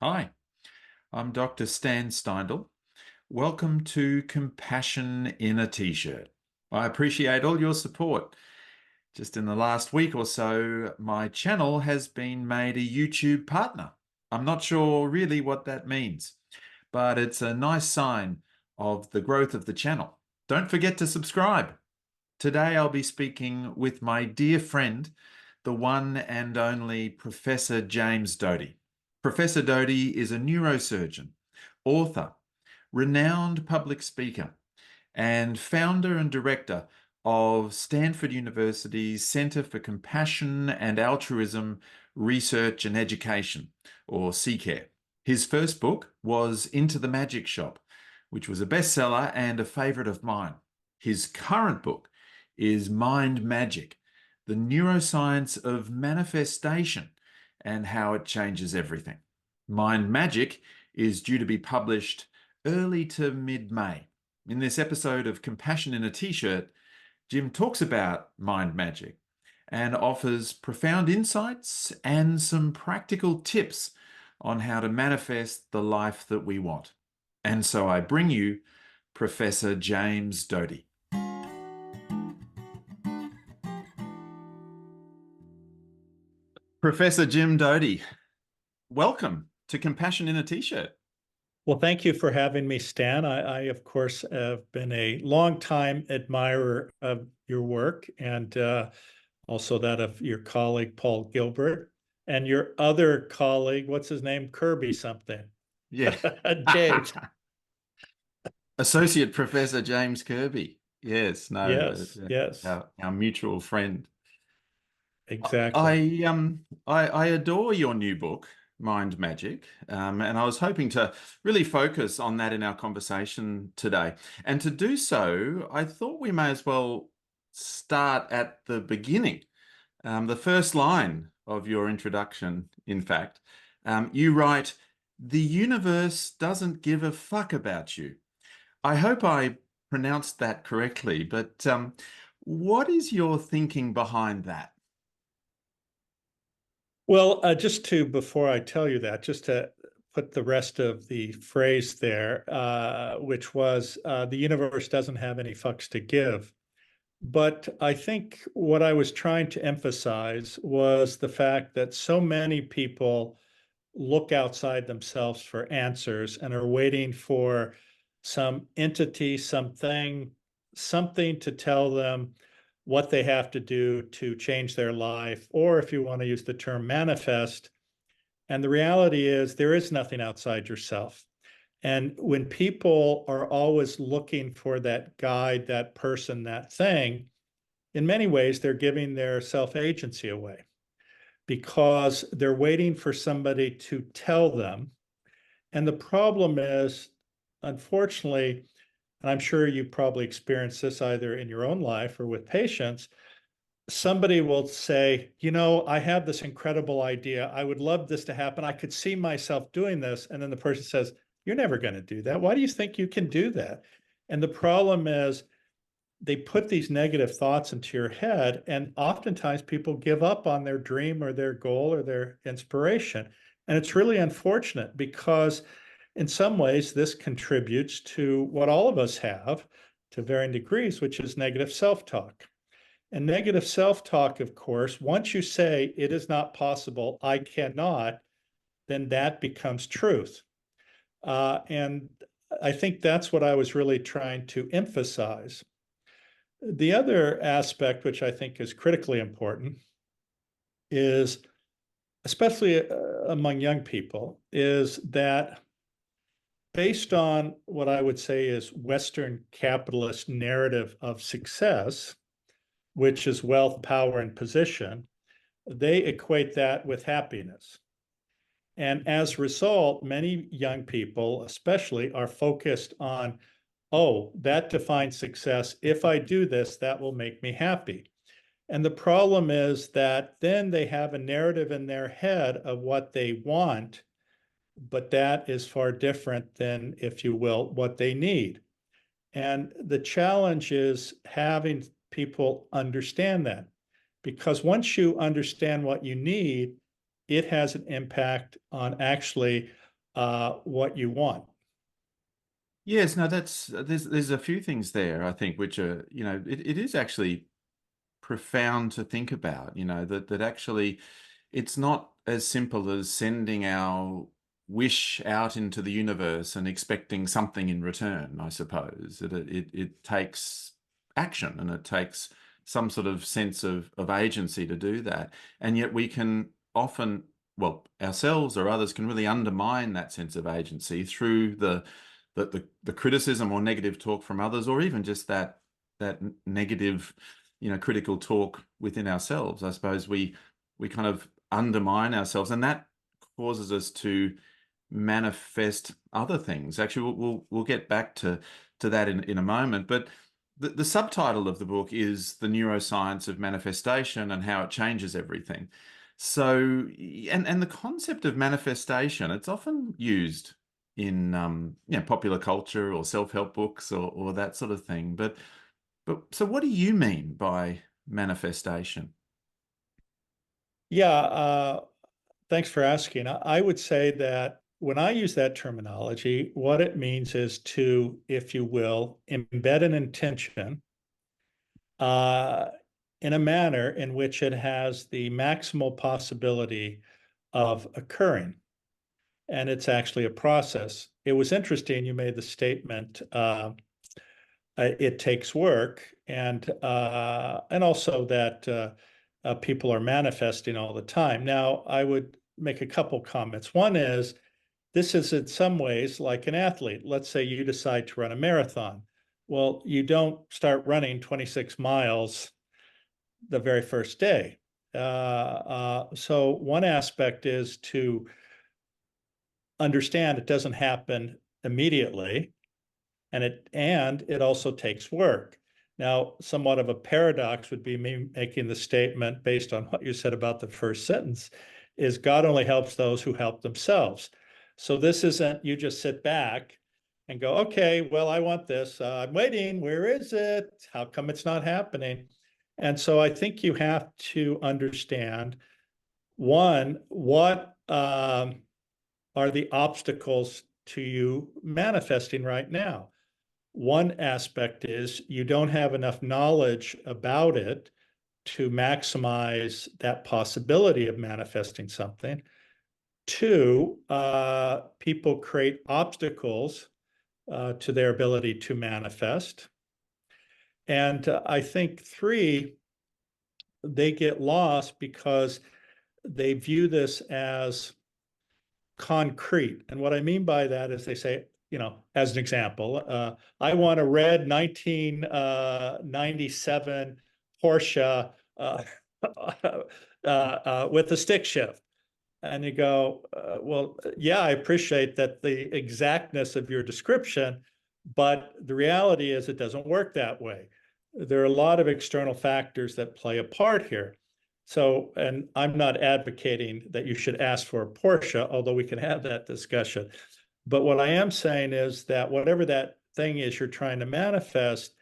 Hi, I'm Dr. Stan Steindl. Welcome to Compassion in a T-shirt. I appreciate all your support. Just in the last week or so, my channel has been made a YouTube partner. I'm not sure really what that means, but it's a nice sign of the growth of the channel. Don't forget to subscribe. Today I'll be speaking with my dear friend, the one and only Professor James Doty. Professor Doty is a neurosurgeon, author, renowned public speaker, and founder and director of Stanford University's Center for Compassion and Altruism Research and Education, or CCARE. His first book was Into the Magic Shop, which was a bestseller and a favorite of mine. His current book is Mind Magic, the Neuroscience of Manifestation and how it changes everything. Mind Magic is due to be published early to mid-May. In this episode of Compassion in a T-shirt, Jim talks about Mind Magic and offers profound insights and some practical tips on how to manifest the life that we want. And so I bring you Professor James Doty. Professor Jim Doty, welcome to Compassion in a T-shirt. Well, thank you for having me, Stan. I of course, have been a longtime admirer of your work and also that of your colleague, Paul Gilbert, and your other colleague, what's his name? Kirby something. Yeah. James. Associate Professor James Kirby. Yes, no, Yes. Our mutual friend. Exactly. I adore your new book, Mind Magic, and I was hoping to really focus on that in our conversation today. And to do so, I thought we may as well start at the beginning. The first line of your introduction, in fact, you write, "The universe doesn't give a fuck about you." I hope I pronounced that correctly, but what is your thinking behind that? Well, before I tell you that, just to put the rest of the phrase there, which was the universe doesn't have any fucks to give. But I think what I was trying to emphasize was the fact that so many people look outside themselves for answers and are waiting for some entity, something to tell them what they have to do to change their life, or if you want to use the term manifest. And the reality is there is nothing outside yourself. And when people are always looking for that guide, that person, that thing, in many ways, they're giving their self-agency away because they're waiting for somebody to tell them. And the problem is, unfortunately, and I'm sure you probably experienced this either in your own life or with patients, somebody will say, I have this incredible idea. I would love this to happen. I could see myself doing this. And then the person says, you're never going to do that. Why do you think you can do that? And the problem is they put these negative thoughts into your head, and oftentimes people give up on their dream or their goal or their inspiration. And it's really unfortunate because in some ways this contributes to what all of us have to varying degrees, which is negative self-talk. And negative self-talk, of course, once you say it is not possible, I cannot, then that becomes truth. And I think that's what I was really trying to emphasize. The other aspect, which I think is critically important, is, especially among young people, is that based on what I would say is Western capitalist narrative of success, which is wealth, power, and position, they equate that with happiness. And as a result, many young people, especially, are focused on, oh, that defines success. If I do this, that will make me happy. And the problem is that then they have a narrative in their head of what they want, but that is far different than, if you will, what they need. And the challenge is having people understand that, because once you understand what you need, it has an impact on actually what you want. Yes, no, there's a few things there, I think, which are, it is actually profound to think about, that actually it's not as simple as sending our wish out into the universe and expecting something in return, I suppose. It takes action, and it takes some sort of sense of agency to do that. And yet we can often, well, ourselves or others can really undermine that sense of agency through the criticism or negative talk from others, or even just that negative, critical talk within ourselves. I suppose we kind of undermine ourselves, and that causes us to manifest other things. Actually, we'll get back to that in a moment. But the subtitle of the book is The Neuroscience of Manifestation and How It Changes Everything. So, and the concept of manifestation, it's often used in popular culture or self-help books or that sort of thing. But so what do you mean by manifestation? Yeah, thanks for asking. I would say that when I use that terminology, what it means is to, if you will, embed an intention uh, in a manner in which it has the maximal possibility of occurring. And it's actually a process. It was interesting you made the statement, it takes work, and also that people are manifesting all the time. Now, I would make a couple comments. One is, this is in some ways like an athlete. Let's say you decide to run a marathon. Well, you don't start running 26 miles the very first day. So one aspect is to understand it doesn't happen immediately, and it also takes work. Now, somewhat of a paradox would be me making the statement based on what you said about the first sentence, is God only helps those who help themselves. So this isn't you just sit back and go, okay, well, I want this. I'm waiting. Where is it? How come it's not happening? And so I think you have to understand, one, what are the obstacles to you manifesting right now? One aspect is you don't have enough knowledge about it to maximize that possibility of manifesting something. Two, people create obstacles to their ability to manifest. And I think three, they get lost because they view this as concrete. And what I mean by that is they say, as an example, I want a red 1997 Porsche with a stick shift. And you go, well, yeah, I appreciate that the exactness of your description, but the reality is it doesn't work that way. There are a lot of external factors that play a part here. So, and I'm not advocating that you should ask for a Porsche, although we can have that discussion. But what I am saying is that whatever that thing is you're trying to manifest,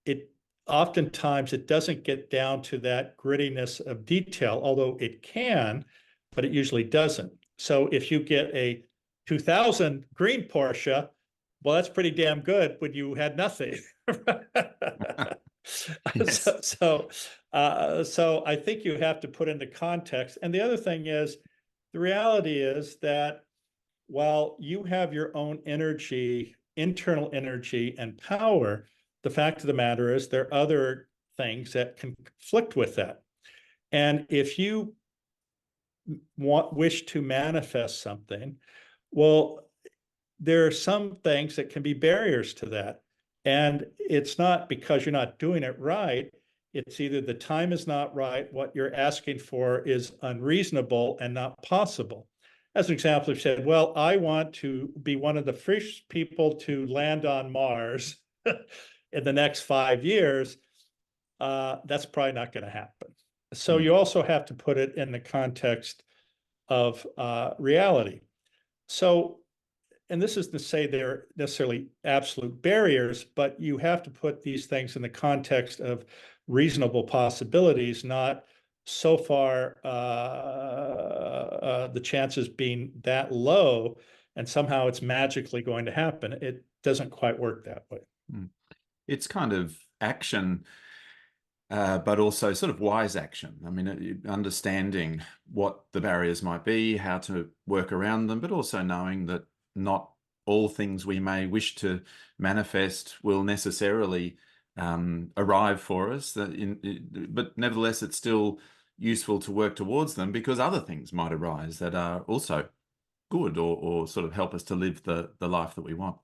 it oftentimes it doesn't get down to that grittiness of detail, although it can, but it usually doesn't. So if you get a 2000 green Porsche, well, that's pretty damn good when you had nothing. Yes. So I think you have to put into context. And the other thing is, the reality is that while you have your own energy, internal energy and power, the fact of the matter is there are other things that conflict with that. And if you wish to manifest something, well, there are some things that can be barriers to that. And it's not because you're not doing it right. It's either the time is not right, what you're asking for is unreasonable and not possible. As an example, I've said, well, I want to be one of the first people to land on Mars in the next 5 years. That's probably not going to happen. So you also have to put it in the context of reality. So, and this is to say they're necessarily absolute barriers, but you have to put these things in the context of reasonable possibilities, not so far the chances being that low and somehow it's magically going to happen. It doesn't quite work that way. It's kind of action, but also sort of wise action. I mean, understanding what the barriers might be, how to work around them, but also knowing that not all things we may wish to manifest will necessarily arrive for us. But nevertheless, it's still useful to work towards them because other things might arise that are also good or sort of help us to live the life that we want.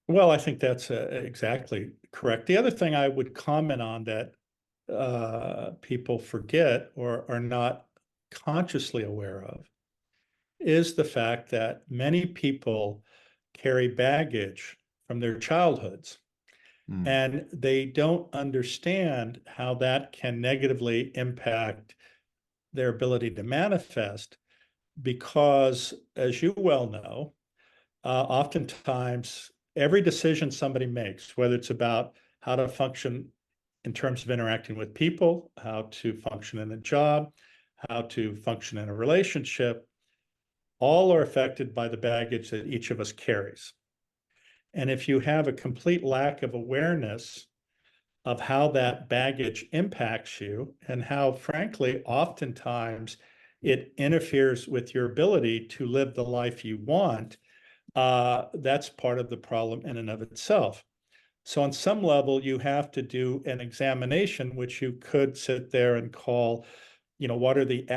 Well, I think that's exactly correct. The other thing I would comment on that people forget or are not consciously aware of is the fact that many people carry baggage from their childhoods, Mm. and they don't understand how that can negatively impact their ability to manifest because, as you well know, oftentimes every decision somebody makes, whether it's about how to function in terms of interacting with people, how to function in a job, how to function in a relationship, all are affected by the baggage that each of us carries. And if you have a complete lack of awareness of how that baggage impacts you and how, frankly, oftentimes it interferes with your ability to live the life you want, that's part of the problem in and of itself. So on some level, you have to do an examination, which you could sit there and call, what are the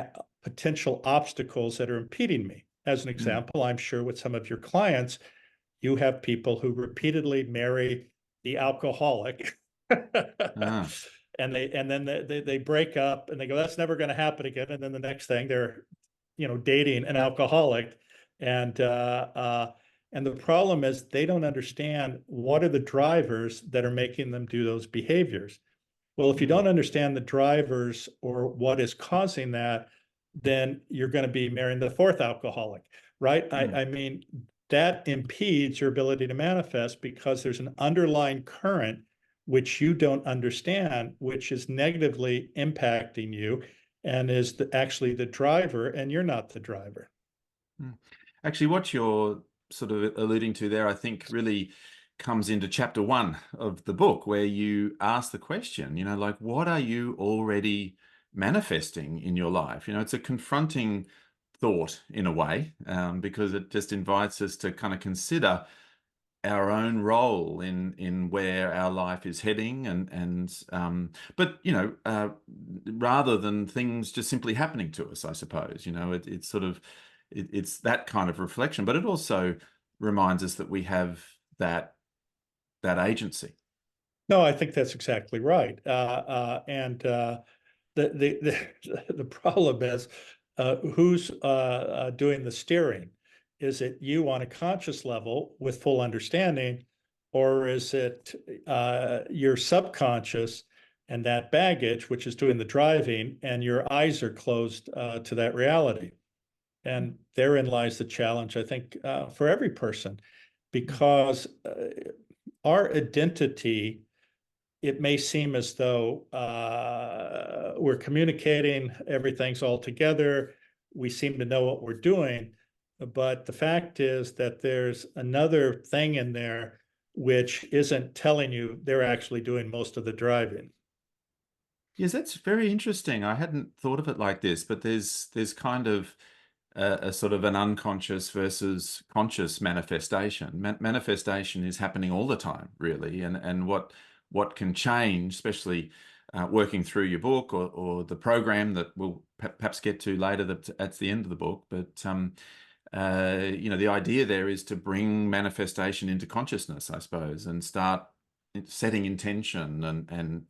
potential obstacles that are impeding me? As an Mm. example, I'm sure with some of your clients, you have people who repeatedly marry the alcoholic. Ah. And then they break up and they go, that's never going to happen again. And then the next thing they're, dating an alcoholic. And and the problem is they don't understand what are the drivers that are making them do those behaviors. Well, if you Mm. don't understand the drivers or what is causing that, then you're going to be marrying the fourth alcoholic, right? Mm. I mean, that impedes your ability to manifest because there's an underlying current which you don't understand, which is negatively impacting you and is actually the driver, and you're not the driver. Mm. Actually, what you're sort of alluding to there, I think really comes into chapter 1 of the book, where you ask the question, like, what are you already manifesting in your life? It's a confronting thought in a way, because it just invites us to kind of consider our own role in where our life is heading but rather than things just simply happening to us, I suppose, it's sort of it's that kind of reflection, but it also reminds us that we have that agency. No, I think that's exactly right. And the problem is who's doing the steering? Is it you on a conscious level with full understanding, or is it your subconscious and that baggage, which is doing the driving, and your eyes are closed to that reality? And therein lies the challenge, I think, for every person, because our identity, it may seem as though we're communicating, everything's all together, we seem to know what we're doing, but the fact is that there's another thing in there which isn't telling you they're actually doing most of the driving. Yes, that's very interesting. I hadn't thought of it like this, but there's kind of a sort of an unconscious versus conscious manifestation. Manifestation is happening all the time, really, and what can change, especially working through your book or the program that we'll perhaps get to later that's the end of the book. But the idea there is to bring manifestation into consciousness, I suppose, and start setting intention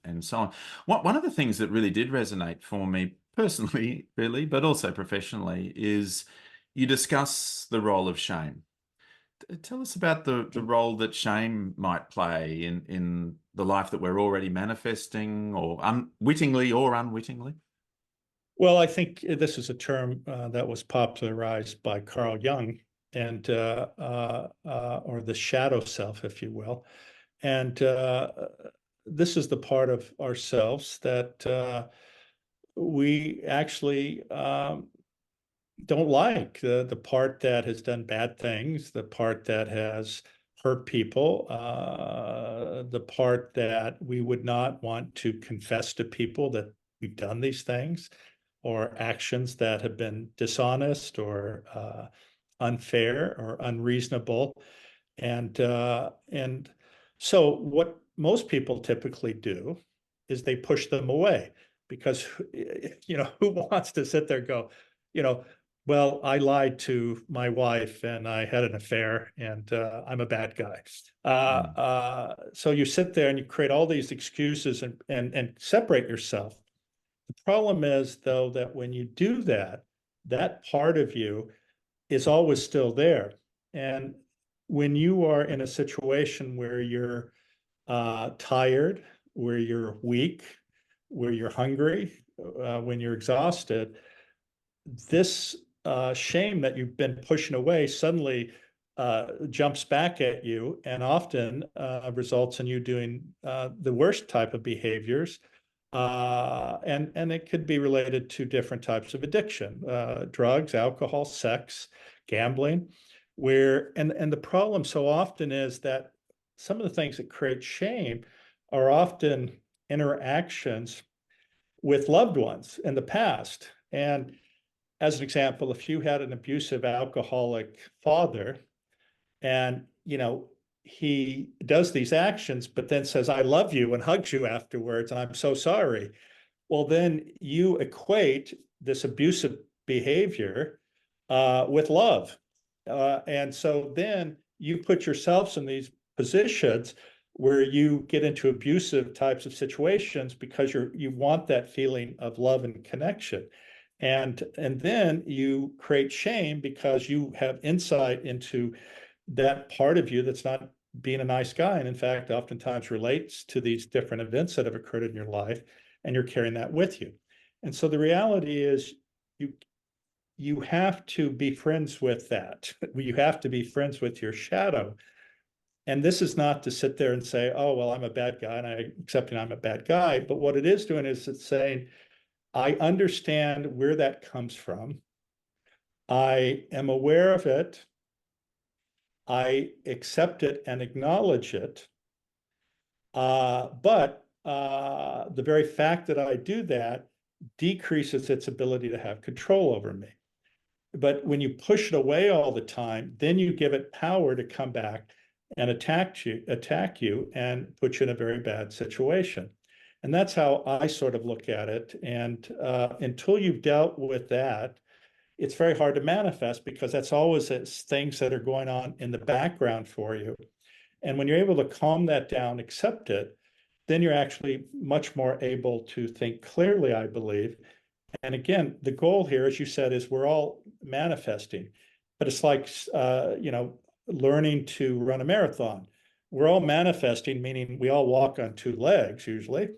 and so on. One of the things that really did resonate for me personally, really, but also professionally, is you discuss the role of shame. Tell us about the role that shame might play in the life that we're already manifesting, or unwittingly or unwittingly. Well, I think this is a term that was popularized by Carl Jung, and or the shadow self, if you will. And this is the part of ourselves that we actually don't like, the part that has done bad things, the part that has hurt people, the part that we would not want to confess to people that we've done these things, or actions that have been dishonest or unfair or unreasonable. And so what most people typically do is they push them away, because who wants to sit there and go, you know, well, I lied to my wife and I had an affair and I'm a bad guy. So you sit there and you create all these excuses and separate yourself. The problem is, though, that when you do that, that part of you is always still there. And when you are in a situation where you're tired, where you're weak, where you're hungry, when you're exhausted, this shame that you've been pushing away suddenly jumps back at you, and often results in you doing the worst type of behaviors. And it could be related to different types of addiction, drugs, alcohol, sex, gambling, and the problem so often is that some of the things that create shame are often interactions with loved ones in the past. And as an example, if you had an abusive alcoholic father, and he does these actions but then says, I love you, and hugs you afterwards, and I'm so sorry, well, then you equate this abusive behavior with love. And so then you put yourselves in these positions where you get into abusive types of situations because you want that feeling of love and connection. And then you create shame because you have insight into that part of you that's not being a nice guy, and in fact oftentimes relates to these different events that have occurred in your life, and you're carrying that with you. And so the reality is, you have to be friends with that. You have to be friends with your shadow. And this is not to sit there and say, oh, well, I'm a bad guy, and I'm accepting I'm a bad guy. But what it is doing is it's saying, I understand where that comes from. I am aware of it. I accept it and acknowledge it. But the very fact that I do that decreases its ability to have control over me. But when you push it away all the time, then you give it power to come back and attack you and put you in a very bad situation. And that's how I sort of look at it. And until you've dealt with that, it's very hard to manifest, because that's always things that are going on in the background for you. And when you're able to calm that down, accept it, then you're actually much more able to think clearly, I believe. And again, the goal here, as you said, is we're all manifesting, but it's like, learning to run a marathon. We're all manifesting, meaning we all walk on two legs usually,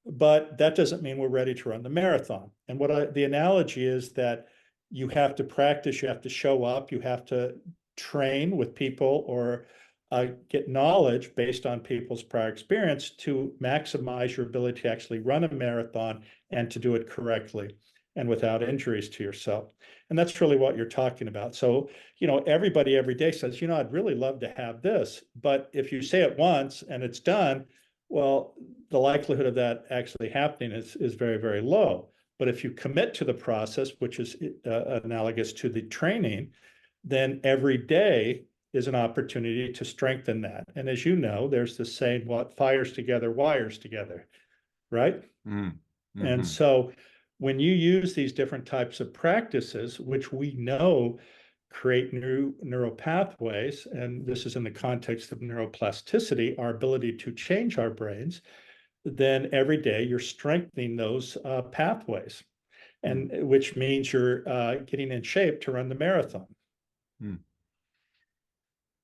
but that doesn't mean we're ready to run the marathon. And the analogy is that you have to practice, you have to show up, you have to train with people, or get knowledge based on people's prior experience to maximize your ability to actually run a marathon and to do it correctly and without injuries to yourself. And that's really what you're talking about. So, everybody every day says, I'd really love to have this. But if you say it once and it's done, well, the likelihood of that actually happening is very, very low. But if you commit to the process, which is analogous to the training, then every day is an opportunity to strengthen that. And as you know, there's this saying, what fires together, wires together, right? Mm-hmm. And so when you use these different types of practices, which we know create new neural pathways, and this is in the context of neuroplasticity, our ability to change our brains, then every day you're strengthening those pathways, and which means you're getting in shape to run the marathon. Mm.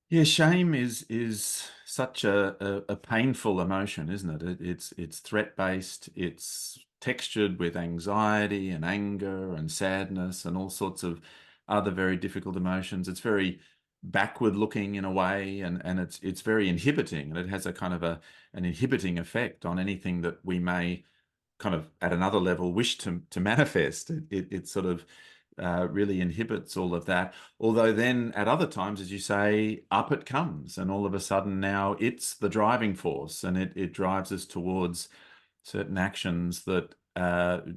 Yeah, shame is such a painful emotion, isn't it? It's threat-based, it's textured with anxiety and anger and sadness and all sorts of other very difficult emotions. It's very backward looking in a way, and it's very inhibiting, and it has a kind of an inhibiting effect on anything that we may kind of at another level wish to manifest. It sort of really inhibits all of that. Although then at other times, as you say, up it comes, and all of a sudden now it's the driving force, and it drives us towards certain actions that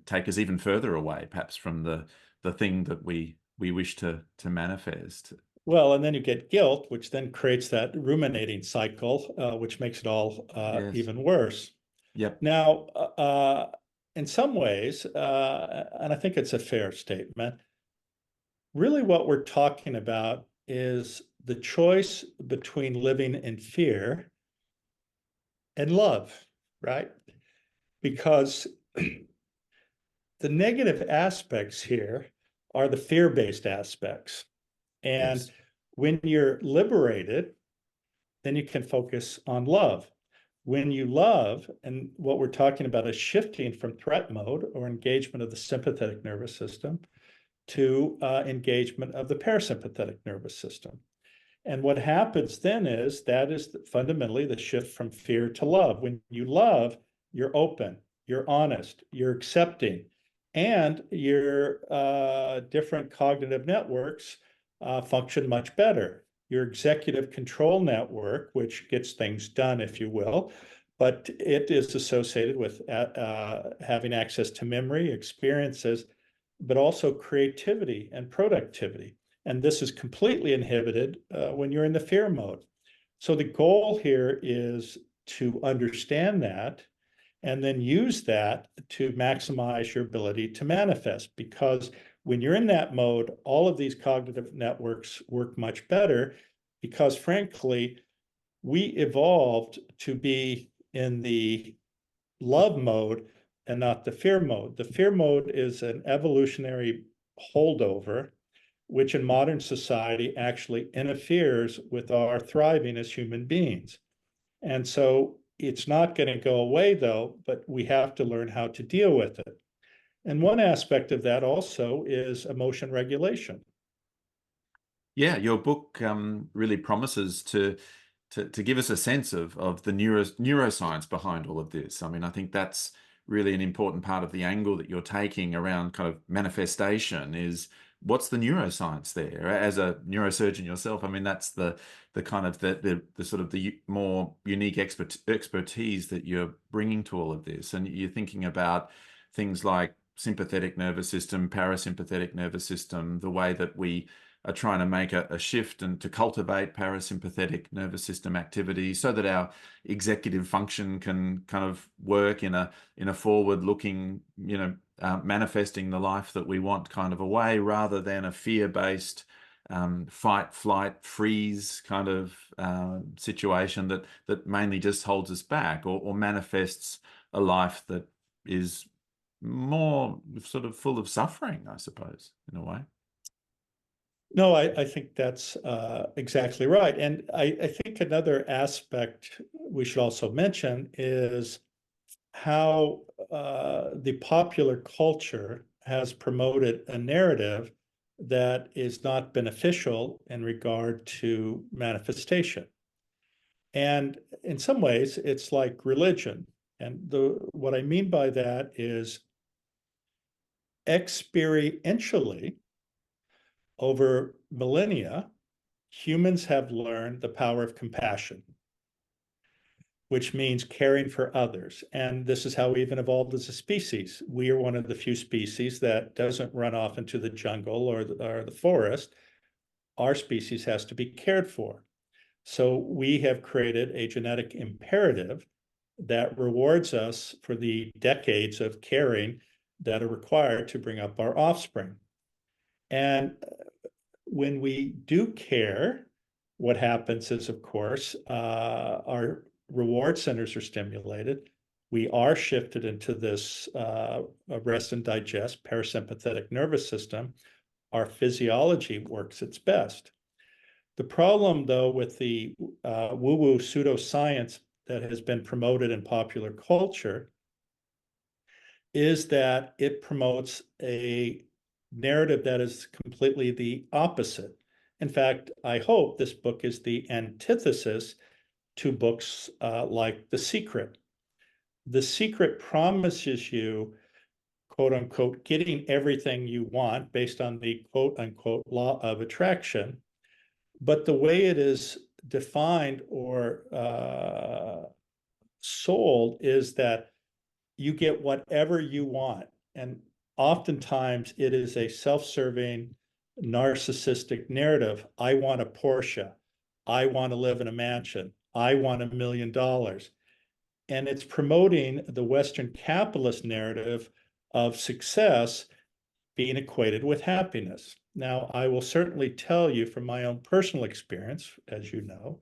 take us even further away, perhaps from the thing that we wish to manifest. Well, and then you get guilt, which then creates that ruminating cycle, which makes it all Yes. even worse. Yep. Now, in some ways, and I think it's a fair statement, really what we're talking about is the choice between living in fear and love, right? Because the negative aspects here are the fear-based aspects. And Yes. when you're liberated, then you can focus on love. When you love, and what we're talking about is shifting from threat mode or engagement of the sympathetic nervous system to engagement of the parasympathetic nervous system. And what happens then is that is fundamentally the shift from fear to love. When you love, you're open, you're honest, you're accepting, and your different cognitive networks function much better. Your executive control network, which gets things done, if you will, but it is associated with having access to memory, experiences, but also creativity and productivity. And this is completely inhibited when you're in the fear mode. So the goal here is to understand that and then use that to maximize your ability to manifest. Because when you're in that mode, all of these cognitive networks work much better because, frankly, we evolved to be in the love mode and not the fear mode. The fear mode is an evolutionary holdover, which in modern society actually interferes with our thriving as human beings. And so it's not going to go away, though, but we have to learn how to deal with it. And one aspect of that also is emotion regulation. Yeah, your book really promises to give us a sense of the neuroscience behind all of this. I mean, I think that's really an important part of the angle that you're taking around kind of manifestation is what's the neuroscience there? As a neurosurgeon yourself, I mean, that's the kind of the sort of the more unique expertise that you're bringing to all of this. And you're thinking about things like sympathetic nervous system, parasympathetic nervous system, the way that we are trying to make a shift and to cultivate parasympathetic nervous system activity so that our executive function can kind of work in a forward-looking, manifesting the life that we want kind of a way, rather than a fear-based fight, flight, freeze kind of situation that mainly just holds us back or manifests a life that is more sort of full of suffering, I suppose, in a way. No, I think that's exactly right. And I think another aspect we should also mention is how the popular culture has promoted a narrative that is not beneficial in regard to manifestation. And in some ways, it's like religion. And what I mean by that is experientially, over millennia, humans have learned the power of compassion, which means caring for others. And this is how we even evolved as a species. We are one of the few species that doesn't run off into the jungle or the forest. Our species has to be cared for. So we have created a genetic imperative that rewards us for the decades of caring that are required to bring up our offspring. And when we do care, what happens is, of course, our reward centers are stimulated. We are shifted into this rest and digest parasympathetic nervous system. Our physiology works its best. The problem, though, with the woo-woo pseudoscience that has been promoted in popular culture is that it promotes a narrative that is completely the opposite. In fact, I hope this book is the antithesis to books like The Secret. The Secret promises you, quote unquote, getting everything you want based on the quote unquote law of attraction. But the way it is defined or sold is that you get whatever you want. And oftentimes it is a self-serving, narcissistic narrative. I want a Porsche. I want to live in a mansion. I want $1 million. And it's promoting the Western capitalist narrative of success being equated with happiness. Now, I will certainly tell you from my own personal experience, as you know,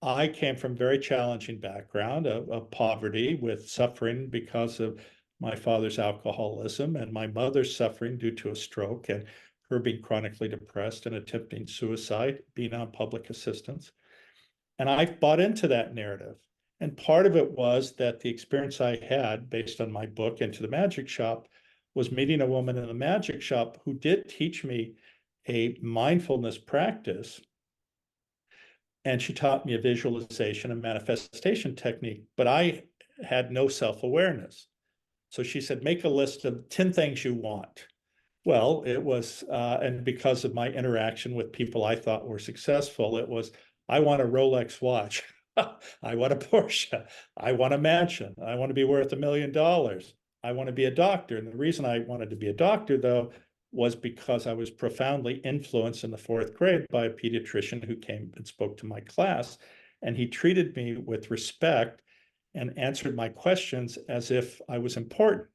I came from very challenging background of poverty with suffering because of my father's alcoholism and my mother's suffering due to a stroke and her being chronically depressed and attempting suicide, being on public assistance. And I bought into that narrative. And part of it was that the experience I had based on my book, Into the Magic Shop, was meeting a woman in the magic shop who did teach me a mindfulness practice. And she taught me a visualization and manifestation technique, but I had no self-awareness. So she said, make a list of 10 things you want. Well, it was, and because of my interaction with people I thought were successful, it was, I want a Rolex watch. I want a Porsche. I want a mansion. I want to be worth $1 million. I want to be a doctor. And the reason I wanted to be a doctor, though, was because I was profoundly influenced in the 4th grade by a pediatrician who came and spoke to my class. And he treated me with respect and answered my questions as if I was important.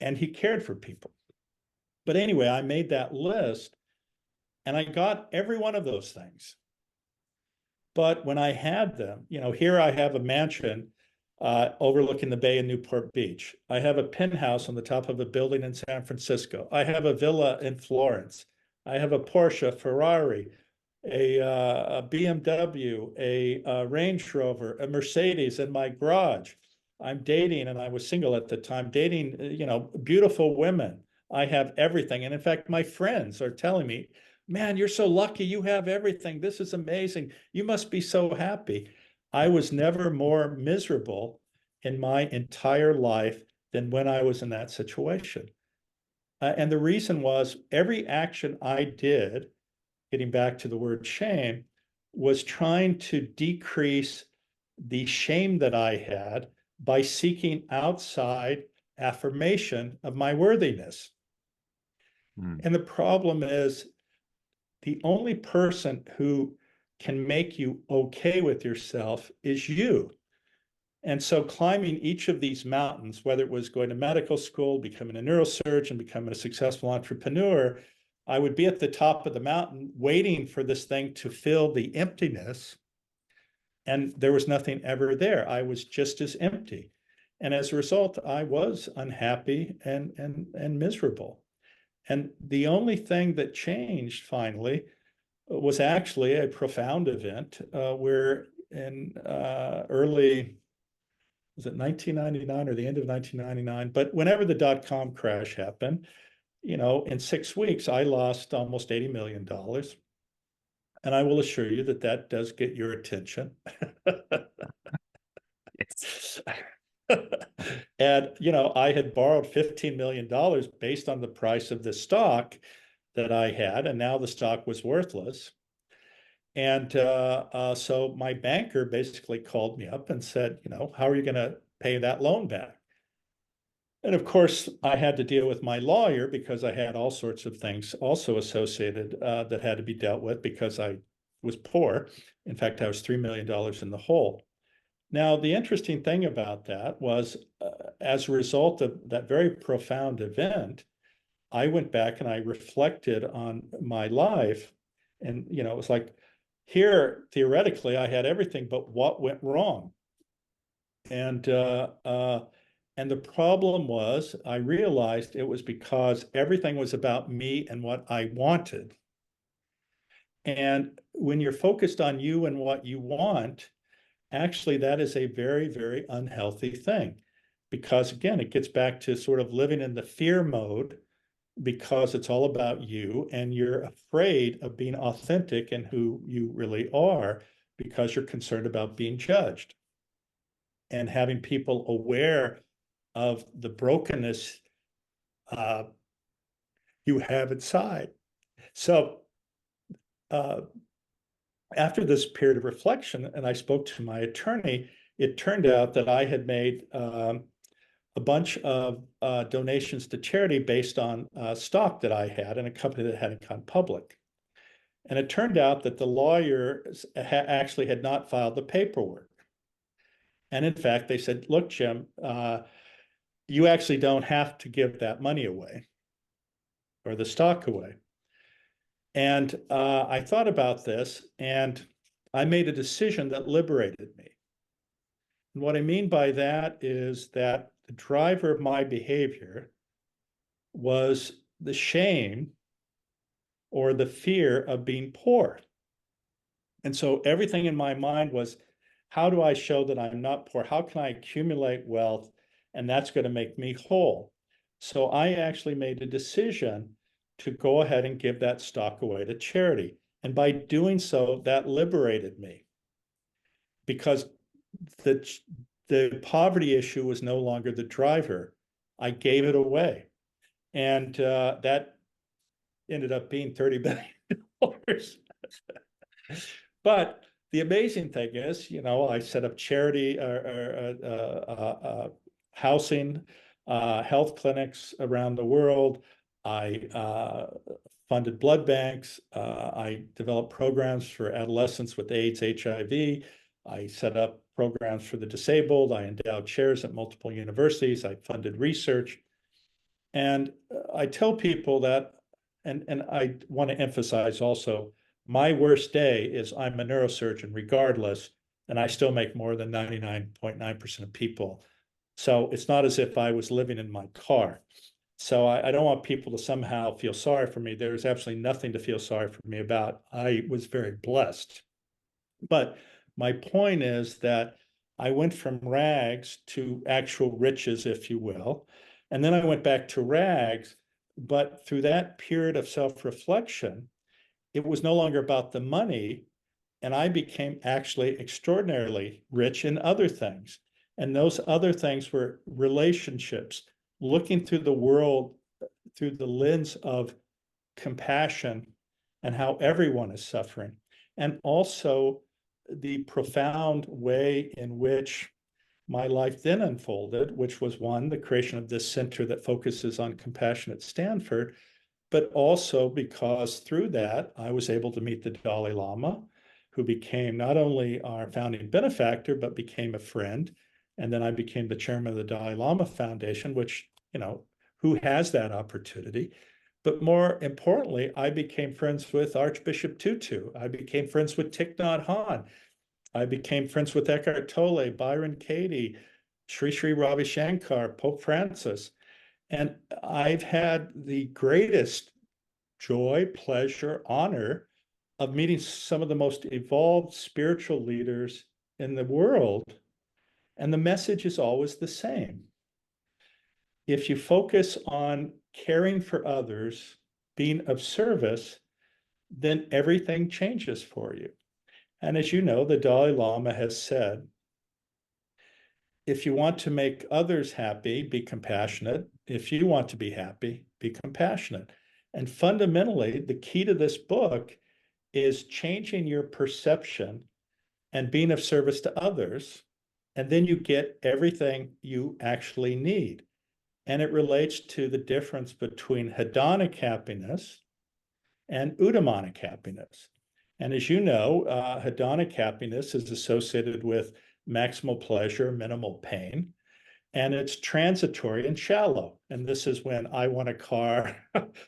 And he cared for people. But anyway, I made that list and I got every one of those things. But when I had them, here I have a mansion overlooking the bay in Newport Beach. I have a penthouse on the top of a building in San Francisco. I have a villa in Florence. I have a Porsche, Ferrari, a BMW, a Range Rover, a Mercedes in my garage. I'm dating, and I was single at the time, dating, beautiful women. I have everything. And in fact, my friends are telling me, man, you're so lucky. You have everything. This is amazing. You must be so happy. I was never more miserable in my entire life than when I was in that situation. And the reason was every action I did, getting back to the word shame, was trying to decrease the shame that I had by seeking outside affirmation of my worthiness. And the problem is the only person who can make you okay with yourself is you. And so climbing each of these mountains, whether it was going to medical school, becoming a neurosurgeon, becoming a successful entrepreneur, I would be at the top of the mountain waiting for this thing to fill the emptiness. And there was nothing ever there. I was just as empty. And as a result, I was unhappy and miserable. And the only thing that changed finally was actually a profound event where in early, was it 1999 or the end of 1999? But whenever the dot-com crash happened, in 6 weeks, I lost almost $80 million. And I will assure you that that does get your attention. Yes. And, I had borrowed $15 million based on the price of the stock that I had, and now the stock was worthless. And so my banker basically called me up and said, how are you going to pay that loan back? And of course, I had to deal with my lawyer because I had all sorts of things also associated that had to be dealt with because I was poor. In fact, I was $3 million in the hole. Now, the interesting thing about that was as a result of that very profound event, I went back and I reflected on my life. And, it was like, here, theoretically, I had everything, but what went wrong? And the problem was, I realized it was because everything was about me and what I wanted. And when you're focused on you and what you want, actually, that is a very, very unhealthy thing. Because again, it gets back to sort of living in the fear mode because it's all about you and you're afraid of being authentic and who you really are because you're concerned about being judged. And having people aware of the brokenness you have inside. So after this period of reflection, and I spoke to my attorney, it turned out that I had made a bunch of donations to charity based on stock that I had in a company that hadn't gone public. And it turned out that the lawyer actually had not filed the paperwork. And in fact, they said, look, Jim, you actually don't have to give that money away or the stock away. And I thought about this, and I made a decision that liberated me. And what I mean by that is that the driver of my behavior was the shame or the fear of being poor. And so everything in my mind was, how do I show that I'm not poor? How can I accumulate wealth? And that's going to make me whole. So I actually made a decision to go ahead and give that stock away to charity. And by doing so, that liberated me, because the poverty issue was no longer the driver. I gave it away. And that ended up being $30 billion. But the amazing thing is, I set up charity, housing, health clinics around the world. I funded blood banks. I developed programs for adolescents with AIDS, HIV. I set up programs for the disabled. I endowed chairs at multiple universities. I funded research. And I tell people that, and I want to emphasize also, my worst day is I'm a neurosurgeon regardless, and I still make more than 99.9% of people. So it's not as if I was living in my car. So I don't want people to somehow feel sorry for me. There's absolutely nothing to feel sorry for me about. I was very blessed. But my point is that I went from rags to actual riches, if you will. And then I went back to rags. But through that period of self-reflection, it was no longer about the money, and I became actually extraordinarily rich in other things. And those other things were relationships, looking through the world through the lens of compassion and how everyone is suffering. And also the profound way in which my life then unfolded, which was one, the creation of this center that focuses on compassion at Stanford, but also because through that, I was able to meet the Dalai Lama, who became not only our founding benefactor, but became a friend. And then I became the chairman of the Dalai Lama Foundation, which, who has that opportunity? But more importantly, I became friends with Archbishop Tutu. I became friends with Thich Nhat Hanh. I became friends with Eckhart Tolle, Byron Katie, Sri Sri Ravi Shankar, Pope Francis. And I've had the greatest joy, pleasure, honor of meeting some of the most evolved spiritual leaders in the world. And the message is always the same. If you focus on caring for others, being of service, then everything changes for you. And as you know, the Dalai Lama has said, if you want to make others happy, be compassionate. If you want to be happy, be compassionate. And fundamentally, the key to this book is changing your perception and being of service to others. And then you get everything you actually need. And it relates to the difference between hedonic happiness and eudaimonic happiness. And as you know, hedonic happiness is associated with maximal pleasure, minimal pain, and it's transitory and shallow. And this is when I want a car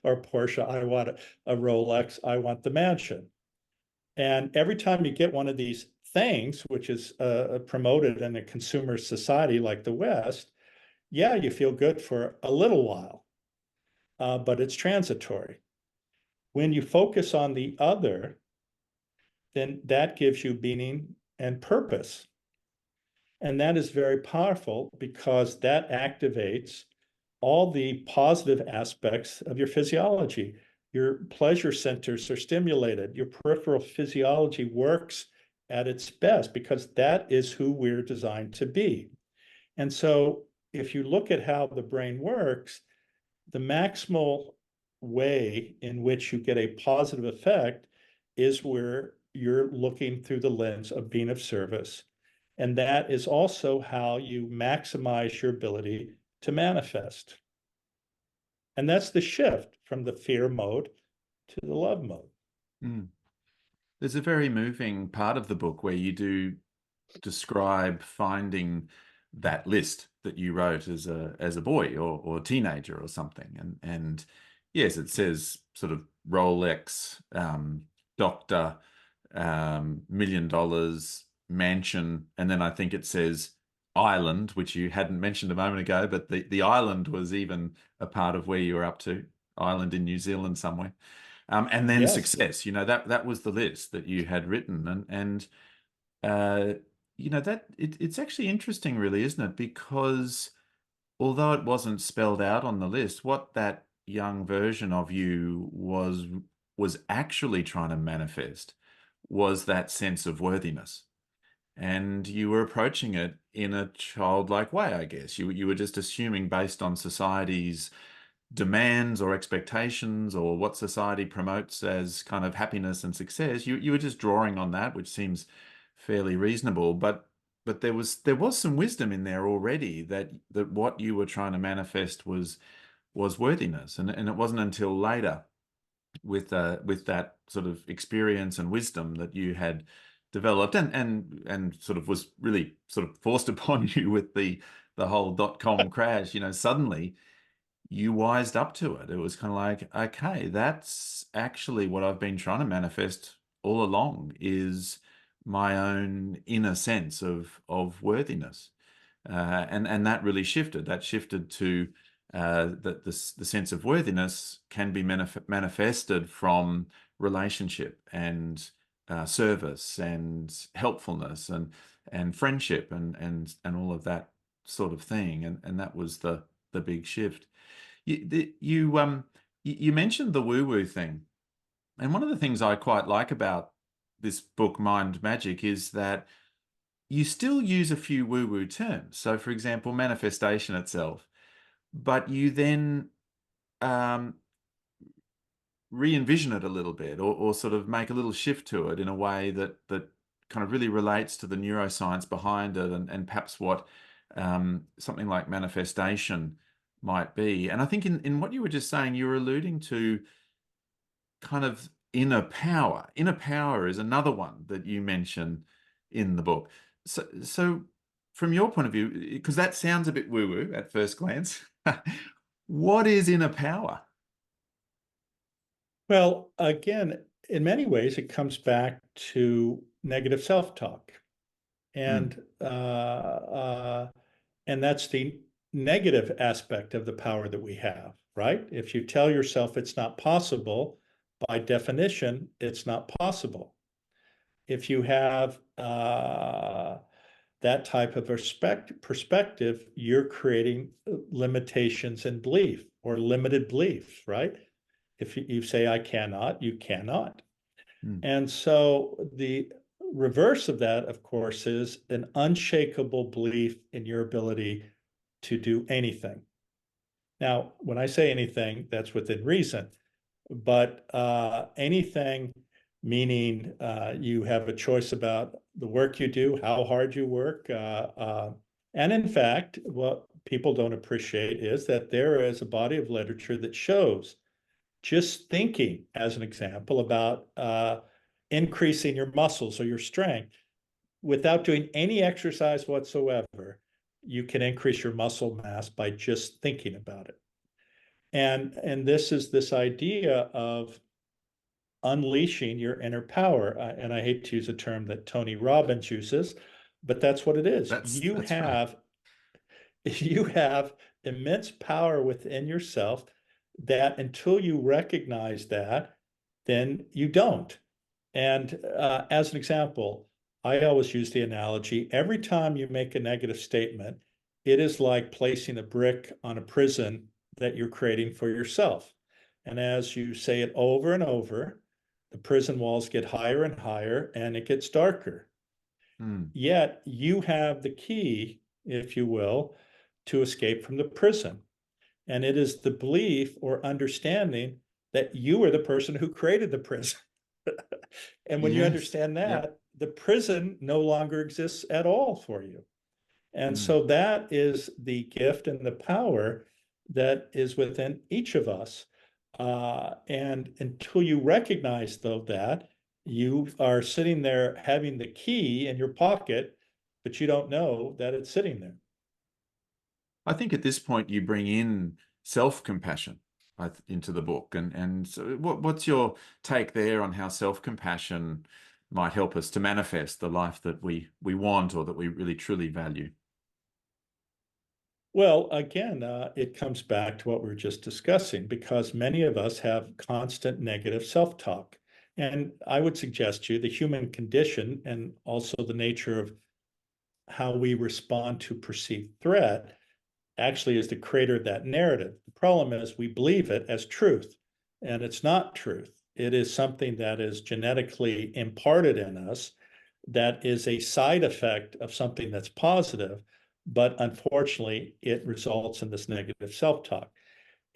or Porsche, I want a Rolex, I want the mansion. And every time you get one of these things, which is promoted in a consumer society like the West, yeah, you feel good for a little while, but it's transitory. When you focus on the other, then that gives you meaning and purpose. And that is very powerful because that activates all the positive aspects of your physiology. Your pleasure centers are stimulated. Your peripheral physiology works at its best because that is who we're designed to be. And so if you look at how the brain works, the maximal way in which you get a positive effect is where you're looking through the lens of being of service. And that is also how you maximize your ability to manifest. And that's the shift from the fear mode to the love mode. Mm. There's a very moving part of the book where you do describe finding that list that you wrote as a boy or teenager or something. And yes, it says sort of Rolex, doctor, $1 million, mansion, and then I think it says island, which you hadn't mentioned a moment ago, but the island was even a part of where you were up to, island in New Zealand somewhere. And then Yes. success, that was the list that you had written. And uh, that it's actually interesting, really, isn't it? Because although it wasn't spelled out on the list, what that young version of you was actually trying to manifest was that sense of worthiness. And you were approaching it in a childlike way, I guess. You were just assuming based on society's demands or expectations or what society promotes as kind of happiness and success. You were just drawing on that, which seems fairly reasonable. But there was some wisdom in there already that what you were trying to manifest was worthiness. And it wasn't until later with that sort of experience and wisdom that you had developed and sort of was really sort of forced upon you with the whole dot-com crash, suddenly you wised up to it. It was kind of like, okay, that's actually what I've been trying to manifest all along, is my own inner sense of worthiness. And that really shifted. That shifted to that the sense of worthiness can be manifested from relationship and service and helpfulness and friendship and all of that sort of thing. And that was the big shift. You mentioned the woo-woo thing, and one of the things I quite like about this book, Mind Magic, is that you still use a few woo-woo terms. So, for example, manifestation itself, but you then um, re-envision it a little bit, or sort of make a little shift to it in a way that kind of really relates to the neuroscience behind it, and perhaps what something like manifestation might be. And I think in what you were just saying, you were alluding to kind of inner power. Inner power is another one that you mention in the book. So from your point of view, because that sounds a bit woo-woo at first glance, what is inner power? Well, again, in many ways, it comes back to negative self-talk. Mm, And and that's the negative aspect of the power that we have, right? If you tell yourself it's not possible, by definition, it's not possible. If you have that type of perspective, you're creating limitations in belief or limited beliefs, right? If you say, I cannot, you cannot. mm, And so the reverse of that, of course, is an unshakable belief in your ability to do anything. Now, when I say anything, that's within reason, but anything meaning you have a choice about the work you do, how hard you work. And in fact, what people don't appreciate is that there is a body of literature that shows just thinking, as an example, about increasing your muscles or your strength without doing any exercise whatsoever, you can increase your muscle mass by just thinking about it. And this is this idea of unleashing your inner power. And I hate to use a term that Tony Robbins uses, but that's what it is. that's right. You have immense power within yourself that until you recognize that, then you don't. And as an example, I always use the analogy, every time you make a negative statement, it is like placing a brick on a prison that you're creating for yourself. And as you say it over and over, the prison walls get higher and higher and it gets darker. Mm, Yet you have the key, if you will, to escape from the prison. And it is the belief or understanding that you are the person who created the prison. And when you Yes. understand Yep. that, the prison no longer exists at all for you. And Mm. so that is the gift and the power that is within each of us. And until you recognize, though, that you are sitting there having the key in your pocket, but you don't know that it's sitting there. I think at this point you bring in self-compassion into the book, and so what's your take there on how self-compassion might help us to manifest the life that we want or that we really truly value? Well, again, it comes back to what we were just discussing, because many of us have constant negative self-talk. And I would suggest to you the human condition and also the nature of how we respond to perceived threat actually is the creator of that narrative. The problem is we believe it as truth, and it's not truth. It is something that is genetically imparted in us that is a side effect of something that's positive, but unfortunately, it results in this negative self-talk.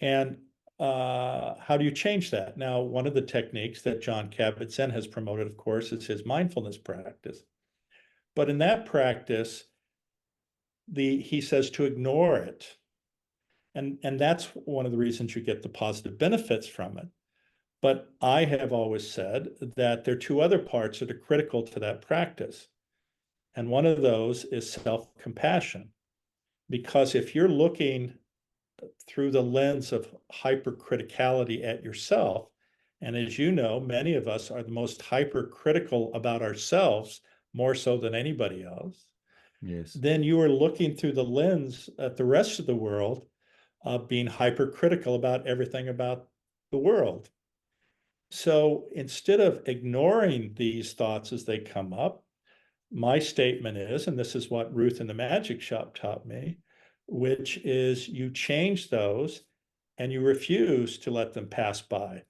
And how do you change that? Now, one of the techniques that John Kabat-Zinn has promoted, of course, is his mindfulness practice. But in that practice, he says to ignore it. And that's one of the reasons you get the positive benefits from it. But I have always said that there are two other parts that are critical to that practice. And one of those is self-compassion. Because if you're looking through the lens of hypercriticality at yourself, and as you know, many of us are the most hypercritical about ourselves, more so than anybody else, Yes. then you are looking through the lens at the rest of the world, being hypercritical about everything about the world. So instead of ignoring these thoughts as they come up, my statement is, and this is what Ruth in the Magic Shop taught me, which is you change those and you refuse to let them pass by.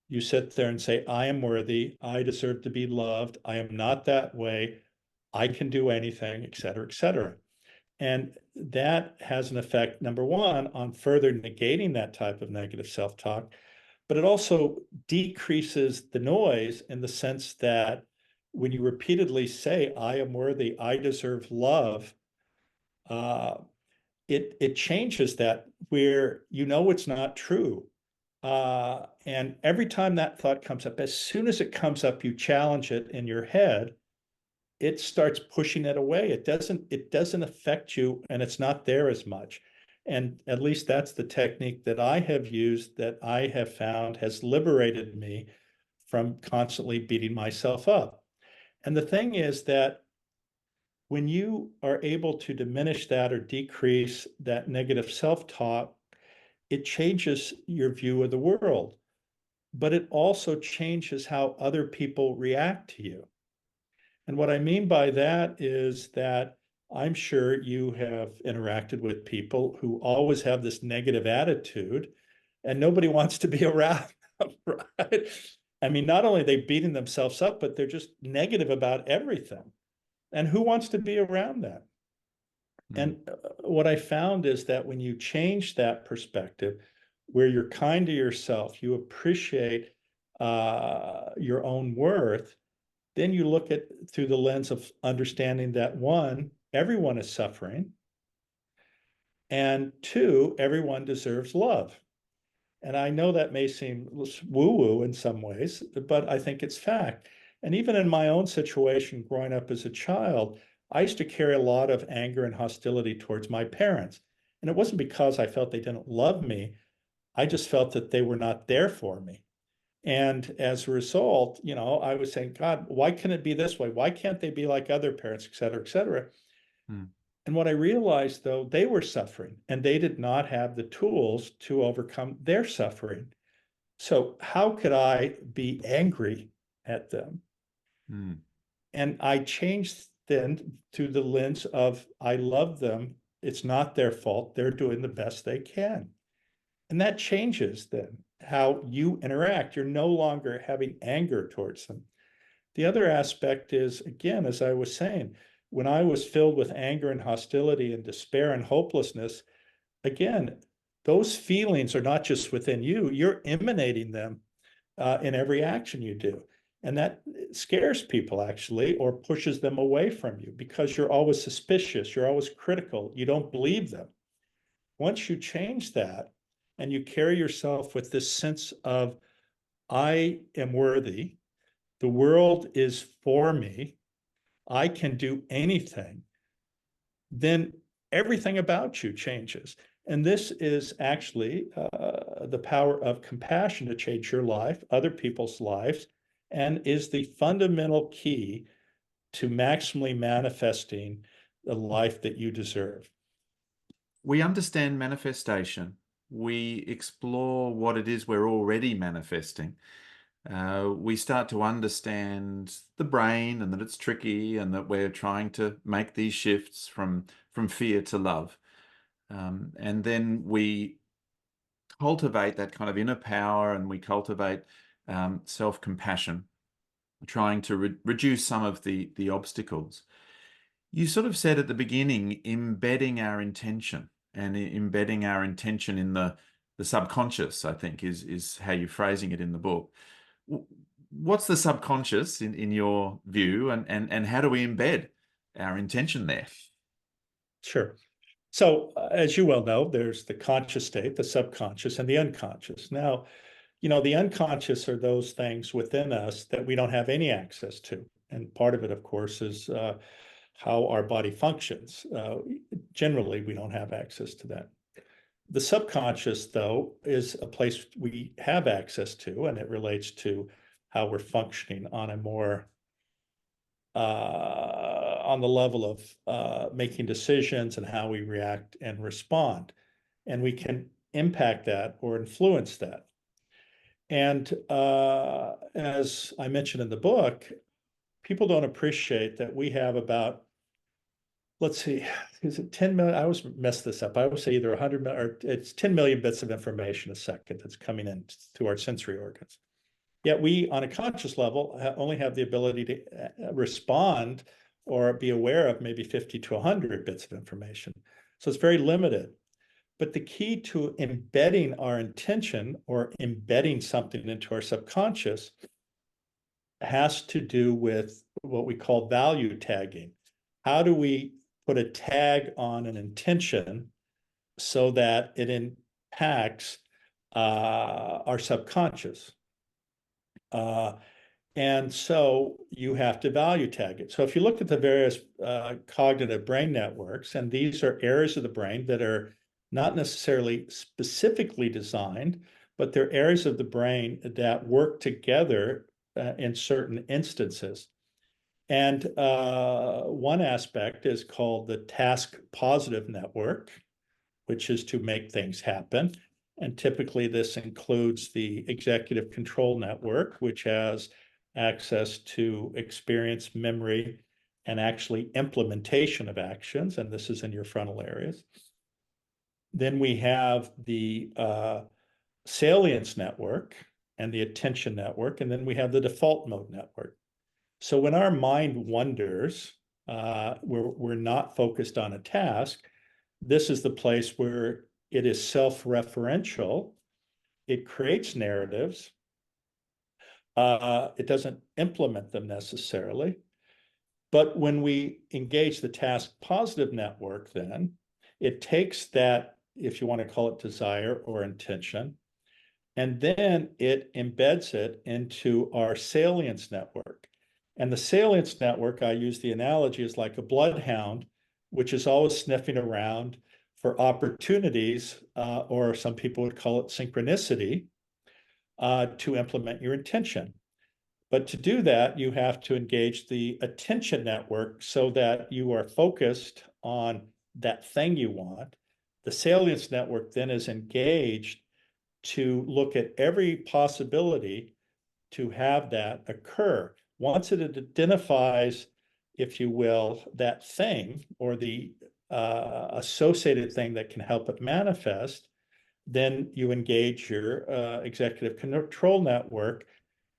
You sit there and say, I am worthy, I deserve to be loved, I am not that way, I can do anything, et cetera, et cetera. And that has an effect, number one, on further negating that type of negative self-talk, but it also decreases the noise in the sense that when you repeatedly say, I am worthy, I deserve love, uh, it changes that where you know it's not true. And every time that thought comes up, as soon as it comes up, you challenge it in your head, it starts pushing it away. It doesn't affect you, and it's not there as much. And at least that's the technique that I have used, that I have found has liberated me from constantly beating myself up. And the thing is that when you are able to diminish that or decrease that negative self-talk, it changes your view of the world, but it also changes how other people react to you. And what I mean by that is that I'm sure you have interacted with people who always have this negative attitude and nobody wants to be around them, right? I mean, not only are they beating themselves up, but they're just negative about everything. And who wants to be around that? Mm. And what I found is that when you change that perspective, where you're kind to yourself, you appreciate your own worth, then you look at through the lens of understanding that one, everyone is suffering, and two, everyone deserves love. And I know that may seem woo-woo in some ways, but I think it's fact. And even in my own situation, growing up as a child, I used to carry a lot of anger and hostility towards my parents. And it wasn't because I felt they didn't love me. I just felt that they were not there for me. And as a result, I was saying, God, why can't it be this way? Why can't they be like other parents, et cetera, et cetera? Mm. And what I realized, though, they were suffering and they did not have the tools to overcome their suffering. So how could I be angry at them? Mm. And I changed then to the lens of I love them. It's not their fault. They're doing the best they can. And that changes then how you interact. You're no longer having anger towards them. The other aspect is, again, as I was saying, when I was filled with anger and hostility and despair and hopelessness, again, those feelings are not just within you, you're emanating them in every action you do. And that scares people actually, or pushes them away from you because you're always suspicious, you're always critical, you don't believe them. Once you change that and you carry yourself with this sense of, I am worthy, the world is for me, I can do anything, then everything about you changes. And this is actually the power of compassion to change your life, other people's lives, and is the fundamental key to maximally manifesting the life that you deserve. We understand manifestation. We explore what it is we're already manifesting. We start to understand the brain and that it's tricky and that we're trying to make these shifts from fear to love. And then we cultivate that kind of inner power and we cultivate self-compassion, trying to reduce some of the obstacles. You sort of said at the beginning, embedding our intention and embedding our intention in the subconscious, I think is how you're phrasing it in the book. What's the subconscious in your view, and how do we embed our intention there? Sure. So, as you well know, there's the conscious state, the subconscious, and the unconscious. Now, the unconscious are those things within us that we don't have any access to. And part of it, of course, is how our body functions. Generally, we don't have access to that. The subconscious, though, is a place we have access to, and it relates to how we're functioning on a more on the level of making decisions and how we react and respond. And we can impact that or influence that. And as I mentioned in the book, people don't appreciate that we have about, let's see, is it 10 million? I always mess this up. I always say either 100 million or it's 10 million bits of information a second that's coming in to our sensory organs. Yet we, on a conscious level, only have the ability to respond or be aware of maybe 50 to 100 bits of information. So it's very limited. But the key to embedding our intention or embedding something into our subconscious has to do with what we call value tagging. How do we put a tag on an intention so that it impacts our subconscious? And so you have to value tag it. So if you look at the various cognitive brain networks, and these are areas of the brain that are not necessarily specifically designed, but they're areas of the brain that work together in certain instances. And one aspect is called the task positive network, which is to make things happen. And typically this includes the executive control network, which has access to experience, memory, and actually implementation of actions. And this is in your frontal areas. Then we have the salience network and the attention network. And then we have the default mode network. So when our mind wanders, we're not focused on a task, this is the place where it is self-referential. It creates narratives. It doesn't implement them necessarily. But when we engage the task positive network, then it takes that, if you want to call it desire or intention, and then it embeds it into our salience network. And the salience network, I use the analogy, is like a bloodhound, which is always sniffing around for opportunities, or some people would call it synchronicity, to implement your intention. But to do that, you have to engage the attention network so that you are focused on that thing you want. The salience network then is engaged to look at every possibility to have that occur. Once it identifies, if you will, that thing or the associated thing that can help it manifest, then you engage your executive control network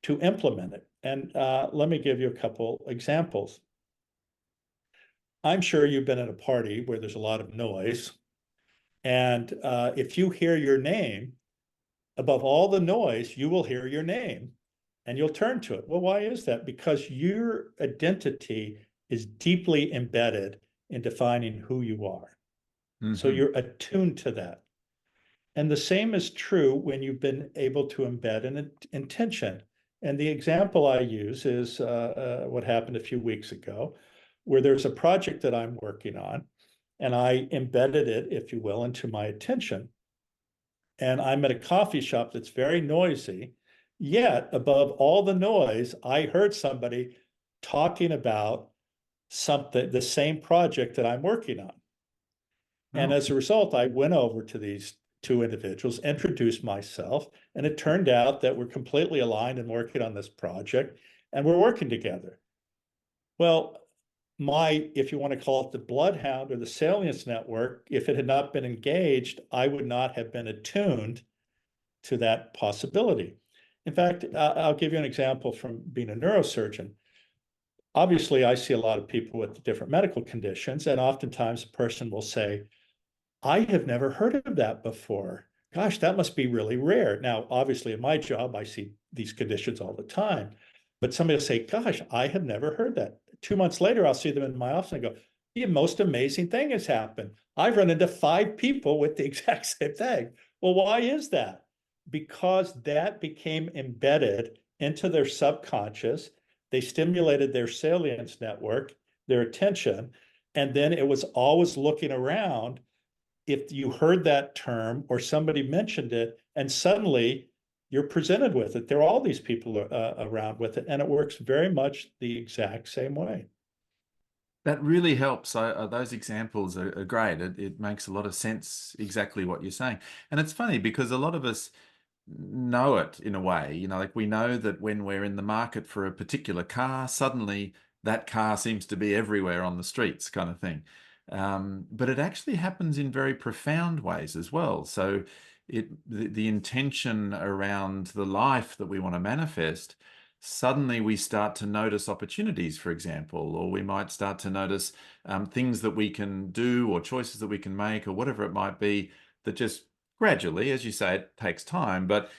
to implement it. And let me give you a couple examples. I'm sure you've been at a party where there's a lot of noise. And if you hear your name, above all the noise, you will hear your name and you'll turn to it. Well, why is that? Because your identity is deeply embedded in defining who you are. So Mm-hmm. you're attuned to that. And the same is true when you've been able to embed an intention. And the example I use is what happened a few weeks ago, where there's a project that I'm working on, and I embedded it, if you will, into my attention. And I'm at a coffee shop that's very noisy. Yet, above all the noise, I heard somebody talking about something, the same project that I'm working on. And Oh, as a result, I went over to these two individuals, introduced myself, and it turned out that we're completely aligned and working on this project, and we're working together. Well, if you want to call it the bloodhound or the salience network, if it had not been engaged, I would not have been attuned to that possibility. In fact, I'll give you an example from being a neurosurgeon. Obviously, I see a lot of people with different medical conditions, and oftentimes a person will say, I have never heard of that before. Gosh, that must be really rare. Now, obviously, in my job, I see these conditions all the time. But somebody will say, Gosh, I have never heard that. 2 months later, I'll see them in my office and go, The most amazing thing has happened. I've run into 5 people with the exact same thing. Well, why is that? Because that became embedded into their subconscious. They stimulated their salience network, their attention, and then it was always looking around if you heard that term or somebody mentioned it, and suddenly you're presented with it. There are all these people around with it, and it works very much the exact same way. that really helps. Those examples are great. It makes a lot of sense exactly what you're saying. And it's funny because a lot of us know it in a way, like we know that when we're in the market for a particular car, suddenly that car seems to be everywhere on the streets, kind of thing. But it actually happens in very profound ways as well. So the intention around the life that we want to manifest, suddenly we start to notice opportunities, for example, or we might start to notice things that we can do or choices that we can make or whatever it might be that just gradually, as you say, it takes time, but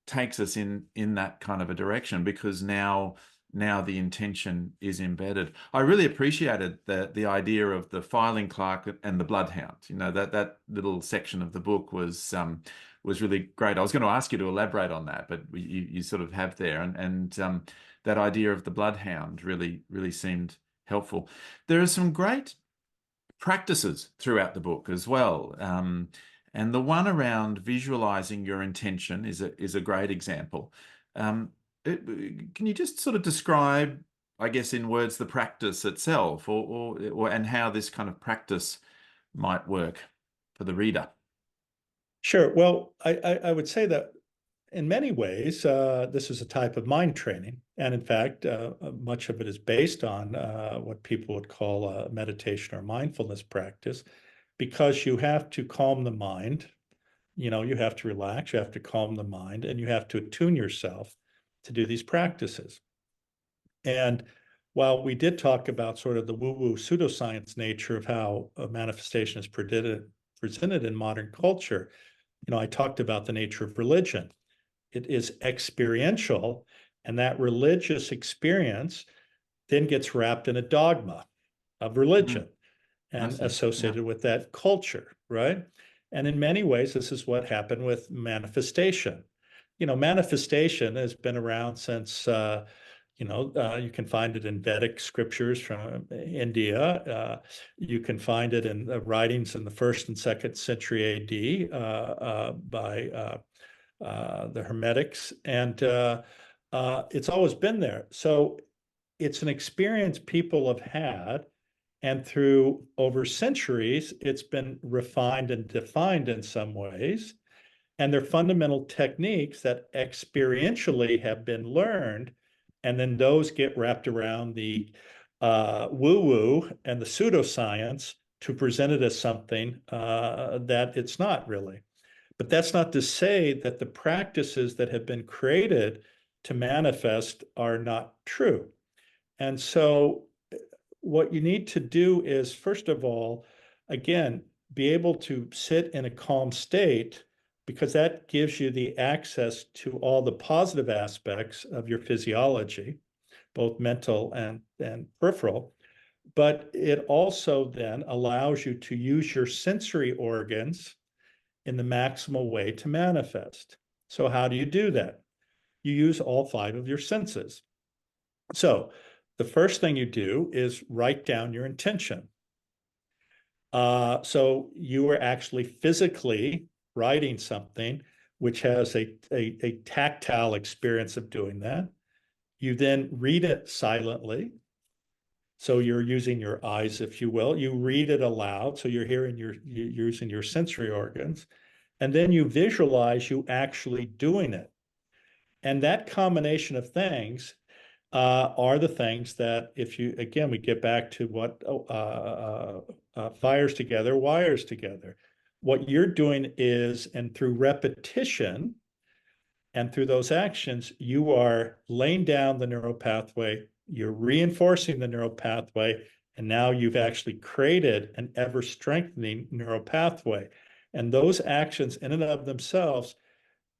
takes us in that kind of a direction because now the intention is embedded. I really appreciated the idea of the filing clerk and the bloodhound. That little section of the book was really great. I was going to ask you to elaborate on that, but you sort of have there, and that idea of the bloodhound really seemed helpful. There are some great practices throughout the book as well. And the one around visualizing your intention is a great example. Can you just sort of describe, I guess, in words, the practice itself, or and how this kind of practice might work for the reader? Sure. Well, I would say that in many ways, this is a type of mind training. And in fact, much of it is based on what people would call a meditation or mindfulness practice, because you have to calm the mind. You have to relax, you have to calm the mind, and you have to attune yourself to do these practices. And while we did talk about sort of the woo-woo pseudoscience nature of how a manifestation is presented in modern culture, I talked about the nature of religion. It is experiential, and that religious experience then gets wrapped in a dogma of Mm, religion I and see. Yeah. associated with that culture, right? And in many ways, this is what happened with manifestation. Manifestation has been around since, you can find it in Vedic scriptures from India. You can find it in the writings in the first and second century AD by the Hermetics. And it's always been there. So it's an experience people have had, and through over centuries, it's been refined and defined in some ways. And they're fundamental techniques that experientially have been learned. And then those get wrapped around the woo-woo and the pseudoscience to present it as something that it's not really. But that's not to say that the practices that have been created to manifest are not true. And so what you need to do is, first of all, again, be able to sit in a calm state, because that gives you the access to all the positive aspects of your physiology, both mental and peripheral. But it also then allows you to use your sensory organs in the maximal way to manifest. So how do you do that? You use all five of your senses. So the first thing you do is write down your intention. So you are actually physically writing something, which has a tactile experience of doing that. You then read it silently. So you're using your eyes, if you will. You read it aloud. So you're using your sensory organs. And then you visualize you actually doing it. And that combination of things are the things that, if you, again, we get back to what fires together, wires together. What you're doing is, and through repetition and through those actions, you are laying down the neural pathway, you're reinforcing the neural pathway, and now you've actually created an ever strengthening neural pathway. And those actions in and of themselves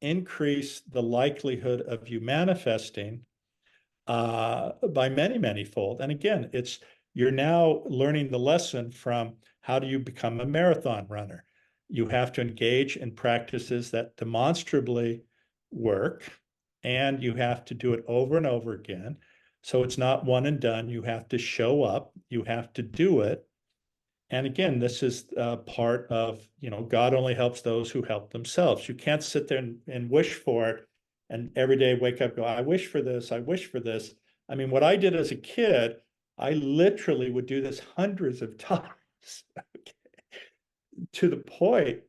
increase the likelihood of you manifesting by many, many fold. And again, you're now learning the lesson from how do you become a marathon runner. You have to engage in practices that demonstrably work, and you have to do it over and over again. So it's not one and done. You have to show up, you have to do it. And again, this is part of, God only helps those who help themselves. You can't sit there and wish for it and every day wake up, go, I wish for this, I wish for this. I mean, what I did as a kid, I literally would do this hundreds of times, to the point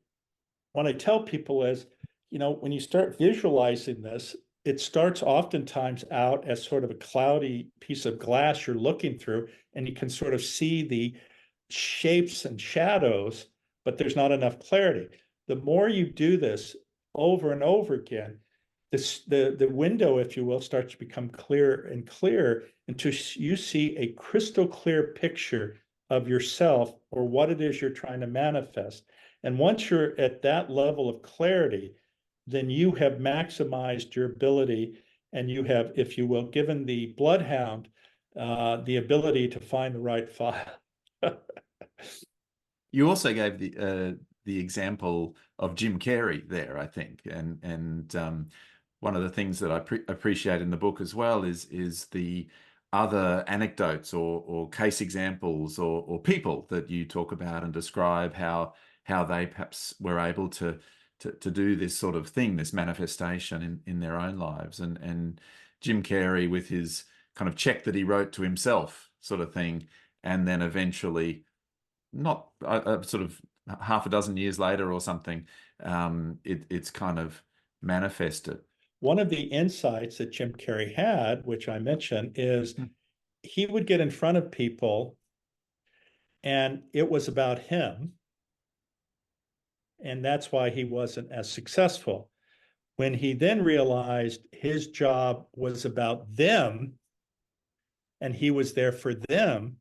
when I tell people is, when you start visualizing this, it starts oftentimes out as sort of a cloudy piece of glass you're looking through, and you can sort of see the shapes and shadows, but there's not enough clarity. The more you do this over and over again, the window, if you will, starts to become clearer and clearer until you see a crystal clear picture of yourself or what it is you're trying to manifest. And once you're at that level of clarity, then you have maximized your ability, and you have, if you will, given the bloodhound the ability to find the right file. You also gave the example of Jim Carrey there, I think, and one of the things that I appreciate in the book as well is the other anecdotes or case examples or people that you talk about and describe how they perhaps were able to do this sort of thing, this manifestation in their own lives. And Jim Carrey with his kind of check that he wrote to himself sort of thing, and then eventually, not sort of half a dozen years later or something, it's kind of manifested. One of the insights that Jim Carrey had, which I mentioned, is he would get in front of people and it was about him. And that's why he wasn't as successful. When he then realized his job was about them and he was there for them,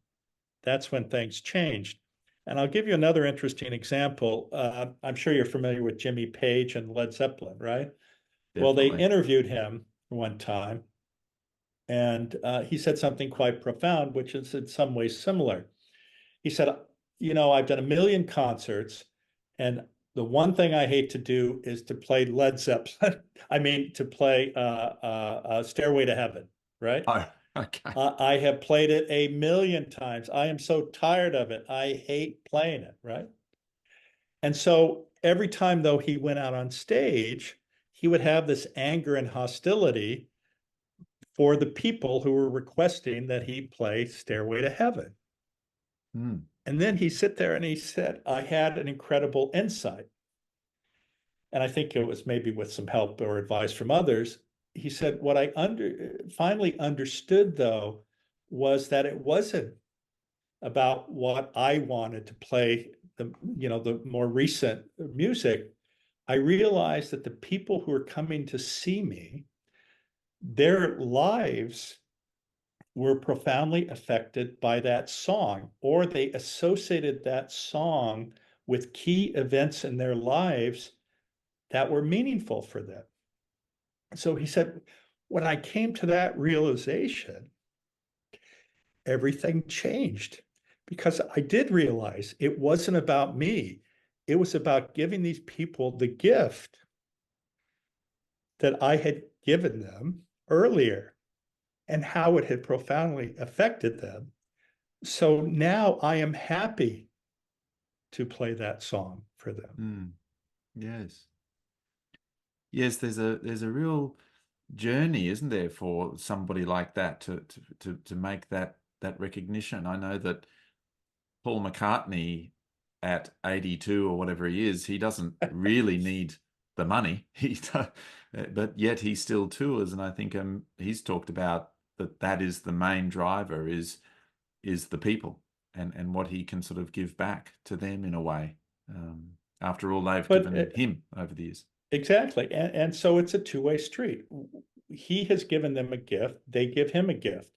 that's when things changed. And I'll give you another interesting example. I'm sure you're familiar with Jimmy Page and Led Zeppelin, right? Well, they Definitely. interviewed him one time, and he said something quite profound, which is in some ways similar. He said, I've done a million concerts, and the one thing I hate to do is to play Led Zeppelin. I mean, to play Stairway to Heaven, right? Oh, okay. I have played it a million times. I am so tired of it. I hate playing it, right? And so every time, though, he went out on stage, he would have this anger and hostility for the people who were requesting that he play Stairway to Heaven. Mm. And then he sit there and he said, I had an incredible insight. And I think it was maybe with some help or advice from others. He said, what I finally understood, though, was that it wasn't about what I wanted to play, the more recent music. I realized that the people who are coming to see me, their lives were profoundly affected by that song, or they associated that song with key events in their lives that were meaningful for them. So he said, when I came to that realization, everything changed because I did realize it wasn't about me. It was about giving these people the gift that I had given them earlier and how it had profoundly affected them. So now I am happy to play that song for them. Mm. Yes. Yes, there's a real journey, isn't there, for somebody like that to make that recognition. I know that Paul McCartney at 82 or whatever he is, he doesn't really need the money. But yet he still tours, and I think he's talked about that is the main driver is the people and what he can sort of give back to them in a way. After all they've given But him over the years. exactly. And so it's a two-way street. He has given them a gift, they give him a gift.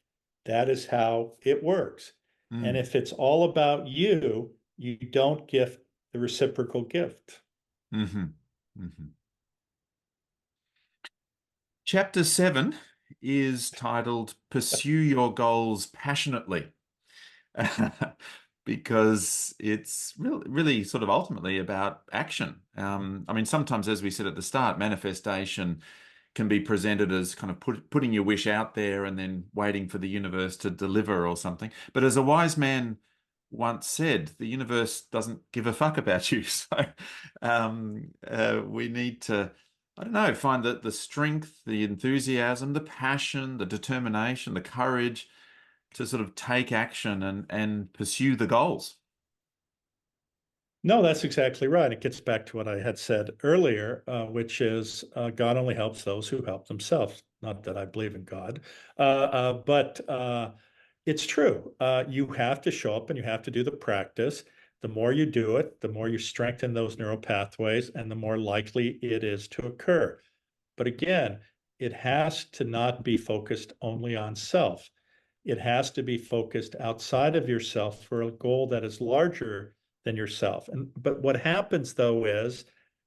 That is how it works. And Mm. if it's all about you, you don't give the reciprocal gift. Mm-hmm. Mm-hmm. Chapter 7 is titled Pursue Your Goals Passionately. Because it's really sort of ultimately about action. I mean, sometimes, as we said at the start, manifestation can be presented as kind of putting your wish out there and then waiting for the universe to deliver or something. But as a wise man once said, the universe doesn't give a fuck about you. So we need to, I don't know, find the strength, the enthusiasm, the passion, the determination, the courage to sort of take action and pursue the goals. No, that's exactly right. It gets back to what I had said earlier, which is God only helps those who help themselves. Not that I believe in God, but it's true. You have to show up and you have to do the practice. The more you do it, the more you strengthen those neural pathways and the more likely it is to occur. But again, it has to not be focused only on self. It has to be focused outside of yourself for a goal that is larger than yourself. But what happens though is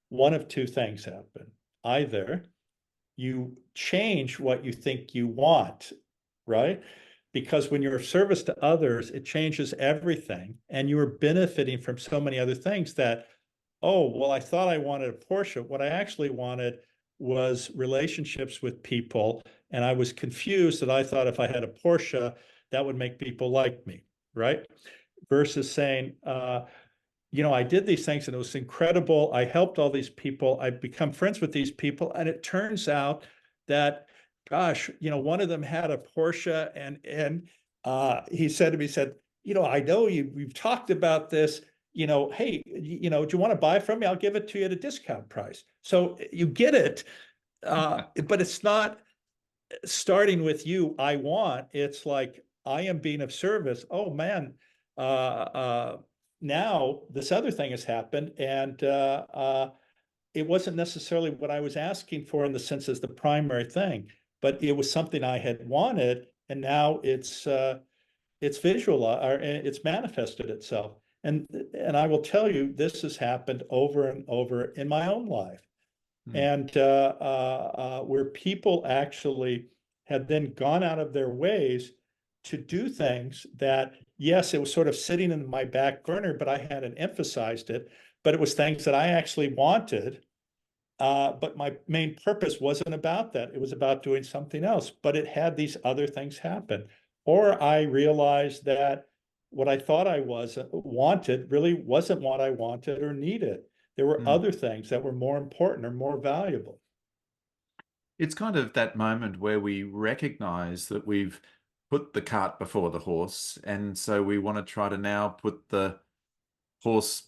one of two things happen. Either you change what you think you want, right? Because when you're of service to others, it changes everything. And you are benefiting from so many other things that, oh, well, I thought I wanted a Porsche. What I actually wanted was relationships with people. And I was confused that I thought if I had a Porsche, that would make people like me, right? Versus saying, I did these things and it was incredible. I helped all these people. I've become friends with these people. And it turns out that, gosh, one of them had a Porsche and he said to me, I know we've talked about this, hey, do you want to buy from me? I'll give it to you at a discount price. So you get it. But it's not starting with you, I want. It's like, I am being of service. Oh man, now this other thing has happened, and it wasn't necessarily what I was asking for in the sense as the primary thing, but it was something I had wanted, and now it's visual or it's manifested itself. And I will tell you, this has happened over and over in my own life. Mm. And where people actually had then gone out of their ways to do things that, yes, it was sort of sitting in my back burner, but I hadn't emphasized it. But it was things that I actually wanted. But my main purpose wasn't about that. It was about doing something else. But it had these other things happen. Or I realized that what I thought I wanted really wasn't what I wanted or needed. There were Mm. other things that were more important or more valuable. It's kind of that moment where we recognize that we've put the cart before the horse, and so we want to try to now put the horse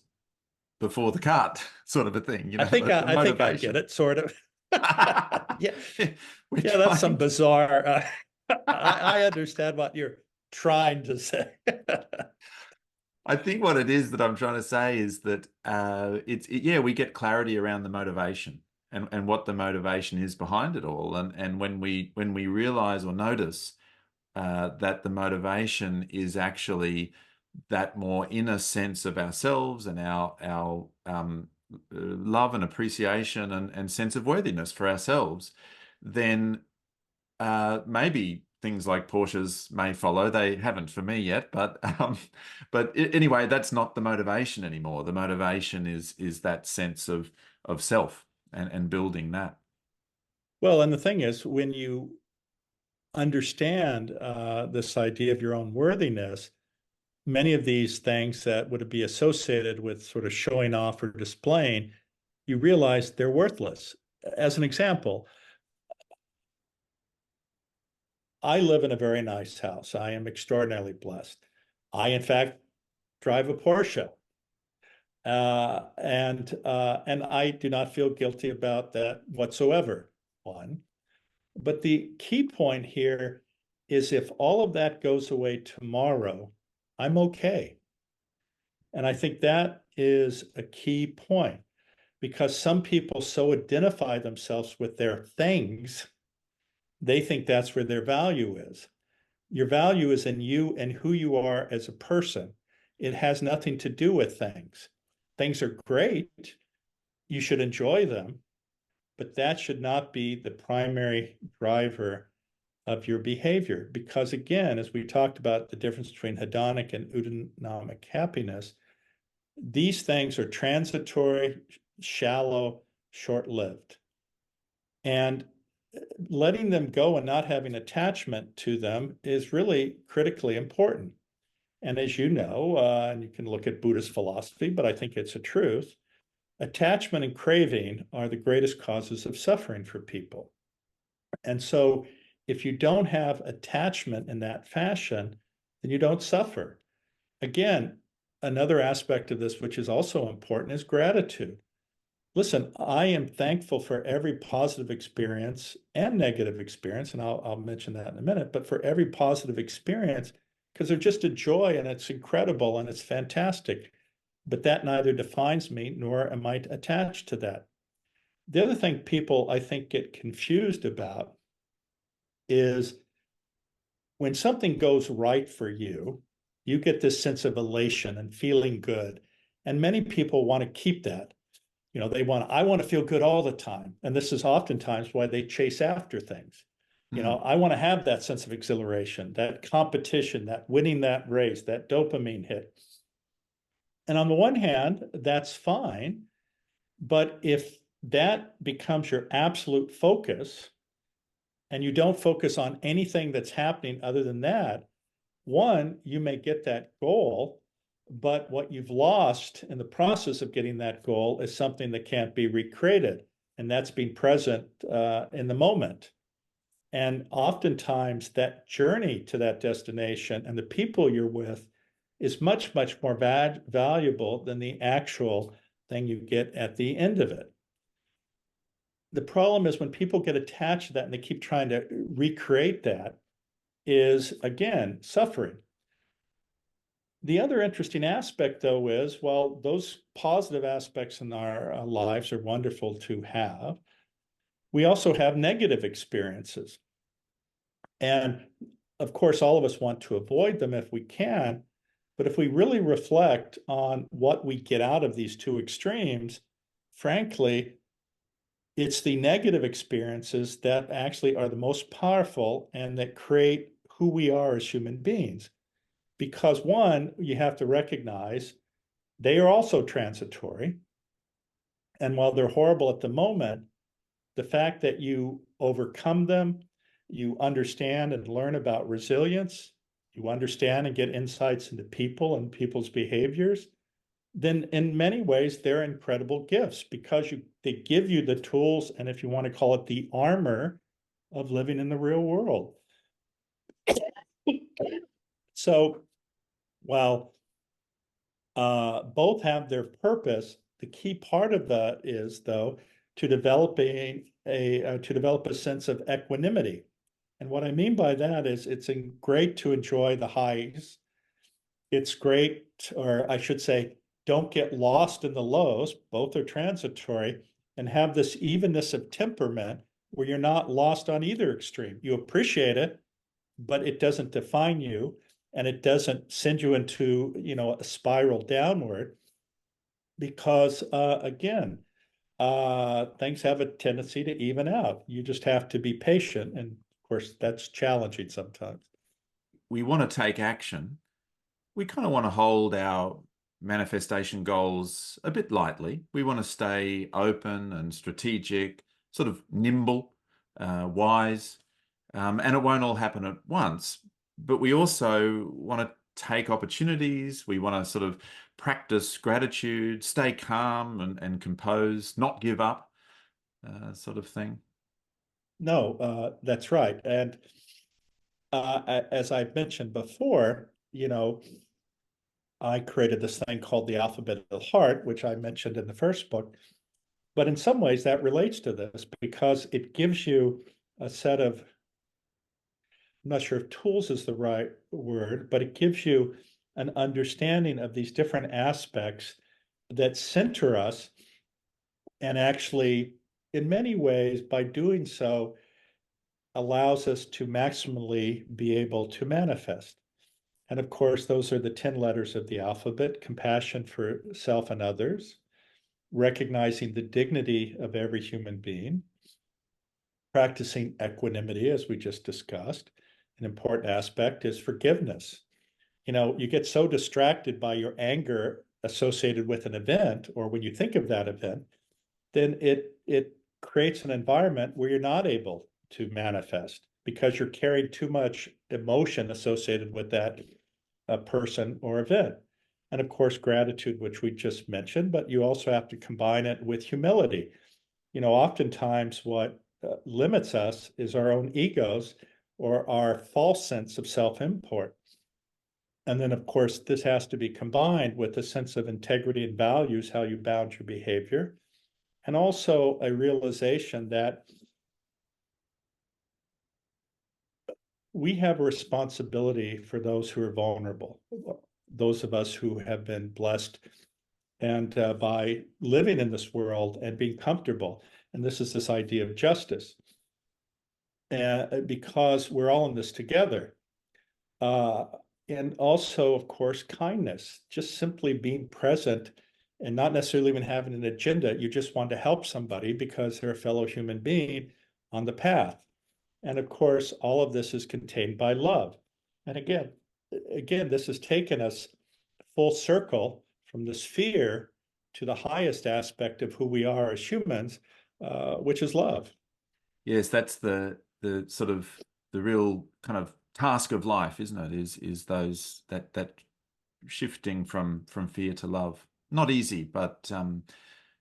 before the cart, sort of a thing, I think the I think I get motivation. it, sort of. Yeah, We're yeah, that's some trying. bizarre. I understand what you're trying to say. I think what it is that I'm trying to say is that yeah, we get clarity around the motivation and what the motivation is behind it all. And when we realize or notice that the motivation is actually that more inner sense of ourselves and our love and appreciation and sense of worthiness for ourselves, then maybe things like Porsches may follow. They haven't for me yet, but anyway, that's not the motivation anymore. The motivation is that sense of self and building that. Well, and the thing is, when you understand this idea of your own worthiness, many of these things that would be associated with sort of showing off or displaying, you realize they're worthless. As an example, I live in a very nice house. I am extraordinarily blessed. I, in fact, drive a Porsche. And I do not feel guilty about that whatsoever, one. But the key point here is if all of that goes away tomorrow, I'm okay. And I think that is a key point because some people so identify themselves with their things, they think that's where their value is. Your value is in you and who you are as a person. It has nothing to do with things. Things are great. You should enjoy them, but that should not be the primary driver of your behavior. Because again, as we talked about the difference between hedonic and eudaimonic happiness, these things are transitory, shallow, short-lived. And letting them go and not having attachment to them is really critically important. And as you know, and you can look at Buddhist philosophy, but I think it's a truth, attachment and craving are the greatest causes of suffering for people. And so if you don't have attachment in that fashion, then you don't suffer. Again, another aspect of this, which is also important, is gratitude. Listen, I am thankful for every positive experience and negative experience, and I'll mention that in a minute, but for every positive experience, because they're just a joy and it's incredible and it's fantastic. But that neither defines me nor am I attached to that. The other thing people, I think, get confused about is when something goes right for you, you get this sense of elation and feeling good. And many people want to keep that. I want to feel good all the time. And this is oftentimes why they chase after things. Mm. I want to have that sense of exhilaration, that competition, that winning that race, that dopamine hit. And on the one hand, that's fine. But if that becomes your absolute focus and you don't focus on anything that's happening other than that, one, you may get that goal, but what you've lost in the process of getting that goal is something that can't be recreated. And that's being present in the moment. And oftentimes that journey to that destination and the people you're with is much, much more valuable than the actual thing you get at the end of it. The problem is when people get attached to that and they keep trying to recreate that is, again, suffering. The other interesting aspect, though, is while those positive aspects in our lives are wonderful to have, we also have negative experiences. And of course, all of us want to avoid them if we can. But if we really reflect on what we get out of these two extremes, frankly, it's the negative experiences that actually are the most powerful and that create who we are as human beings. Because one, you have to recognize they are also transitory. And while they're horrible at the moment, the fact that you overcome them, you understand and learn about resilience, you understand and get insights into people and people's behaviors, then in many ways, they're incredible gifts because they give you the tools, and if you want to call it the armor of living in the real world. So while both have their purpose, the key part of that is, though, to develop a sense of equanimity. And what I mean by that is it's great to enjoy the highs. It's great, or I should say, don't get lost in the lows. Both are transitory, and have this evenness of temperament where you're not lost on either extreme. You appreciate it, but it doesn't define you, and it doesn't send you into, a spiral downward, because again, things have a tendency to even out. You just have to be patient, and of course that's challenging sometimes. We want to take action. We kind of want to hold our manifestation goals a bit lightly. We want to stay open and strategic, sort of nimble, wise, and it won't all happen at once. But we also want to take opportunities. We want to sort of practice gratitude, stay calm and composed, not give up, sort of thing. No, that's right. And as I mentioned before, I created this thing called the alphabet of the heart, which I mentioned in the first book. But in some ways that relates to this, because it gives you a set of, I'm not sure if tools is the right word, but it gives you an understanding of these different aspects that center us. And actually, in many ways, by doing so, allows us to maximally be able to manifest. And of course, those are the 10 letters of the alphabet: compassion for self and others, recognizing the dignity of every human being, practicing equanimity, as we just discussed. An important aspect is forgiveness. You get so distracted by your anger associated with an event, or when you think of that event, then it creates an environment where you're not able to manifest, because you're carrying too much emotion associated with that person or event. And of course, gratitude, which we just mentioned, but you also have to combine it with humility. Oftentimes what limits us is our own egos or our false sense of self-import. And then, of course, this has to be combined with a sense of integrity and values, how you bound your behavior, and also a realization that we have a responsibility for those who are vulnerable, those of us who have been blessed and by living in this world and being comfortable. And this idea of justice, because we're all in this together. And also, of course, kindness, just simply being present and not necessarily even having an agenda. You just want to help somebody because they're a fellow human being on the path. And of course, all of this is contained by love. And again, this has taken us full circle from the sphere to the highest aspect of who we are as humans, which is love. Yes, that's the sort of the real kind of task of life, isn't it? Is those that shifting from fear to love. Not easy, but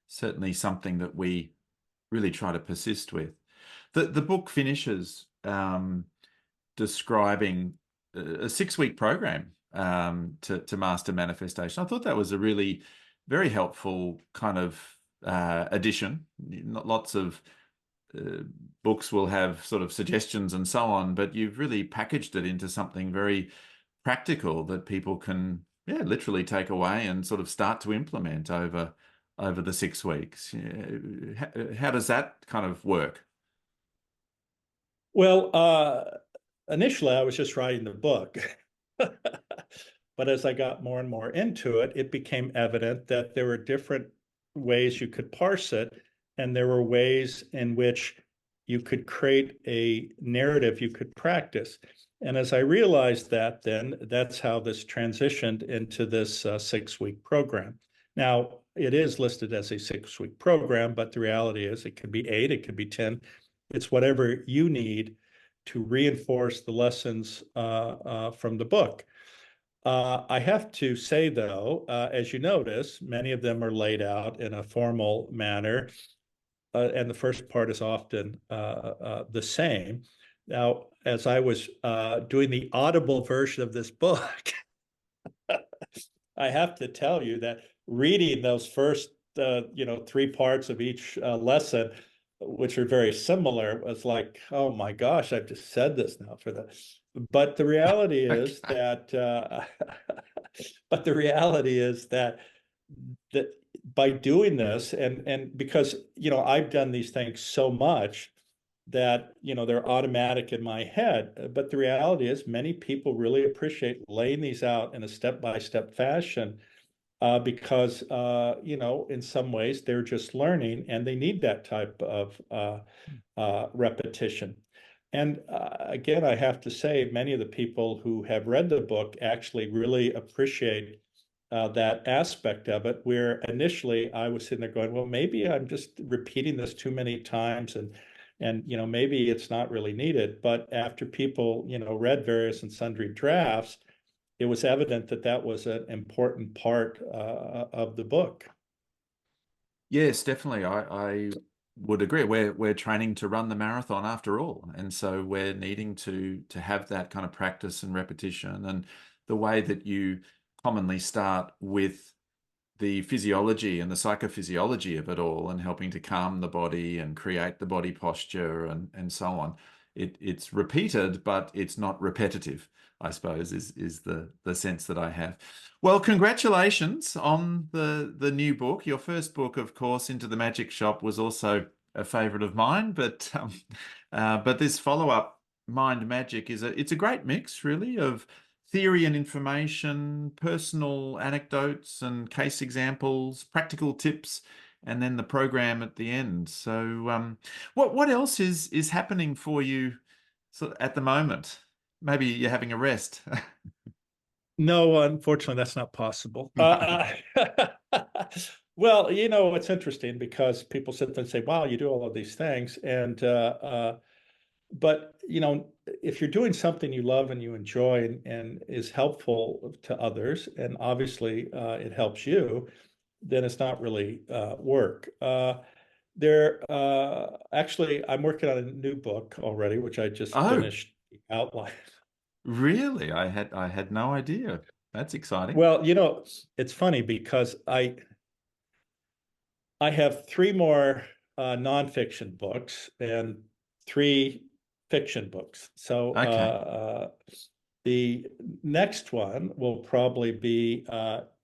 certainly something that we really try to persist with. The book finishes describing a 6-week program to master manifestation. I thought that was a really very helpful kind of addition. Lots of books will have sort of suggestions and so on, but you've really packaged it into something very practical that people can, yeah, literally take away and sort of start to implement over the 6 weeks. How does that kind of work? Well, initially I was just writing the book, but as I got more and more into it, it became evident that there were different ways you could parse it, and there were ways in which you could create a narrative you could practice. And as I realized that, then that's how this transitioned into this 6-week program. Now, it is listed as a 6-week program, but the reality is it could be 8, it could be 10. It's whatever you need to reinforce the lessons from the book. I have to say, though, as you notice, many of them are laid out in a formal manner, and the first part is often the same. Now, as I was doing the audible version of this book, I have to tell you that reading those first, 3 parts of each lesson, which are very similar, was like, oh my gosh, I've just said this now for the. But the reality is Okay. that, but the reality is that by doing this, and because I've done these things so much that, they're automatic in my head. But the reality is many people really appreciate laying these out in a step-by-step fashion, because, in some ways they're just learning and they need that type of repetition. And again, I have to say, many of the people who have read the book actually really appreciate that aspect of it, where initially I was sitting there going, well, maybe I'm just repeating this too many times, and maybe it's not really needed. But after people, read various and sundry drafts, it was evident that that was an important part of the book. Yes, definitely. I would agree. We're training to run the marathon after all, and so we're needing to have that kind of practice and repetition. And the way that you commonly start with the physiology and the psychophysiology of it all, and helping to calm the body and create the body posture and so on. It's repeated, but it's not repetitive, I suppose, is the sense that I have. Well, congratulations on the new book. Your first book, of course, Into the Magic Shop, was also a favorite of mine, but this follow-up, Mind Magic, it's a great mix, really, of theory and information, personal anecdotes and case examples, practical tips, and then the program at the end. So, what else is happening for you at the moment? Maybe you're having a rest. No, unfortunately, that's not possible. Well, it's interesting because people sit there and say, wow, you do all of these things. But, if you're doing something you love and you enjoy, and is helpful to others, and obviously it helps you, then it's not really work. Actually, I'm working on a new book already, which I just Oh, finished the outline. really? I had no idea. That's exciting. Well, it's funny because I have three more nonfiction books and three fiction books. So Okay. the next one will probably be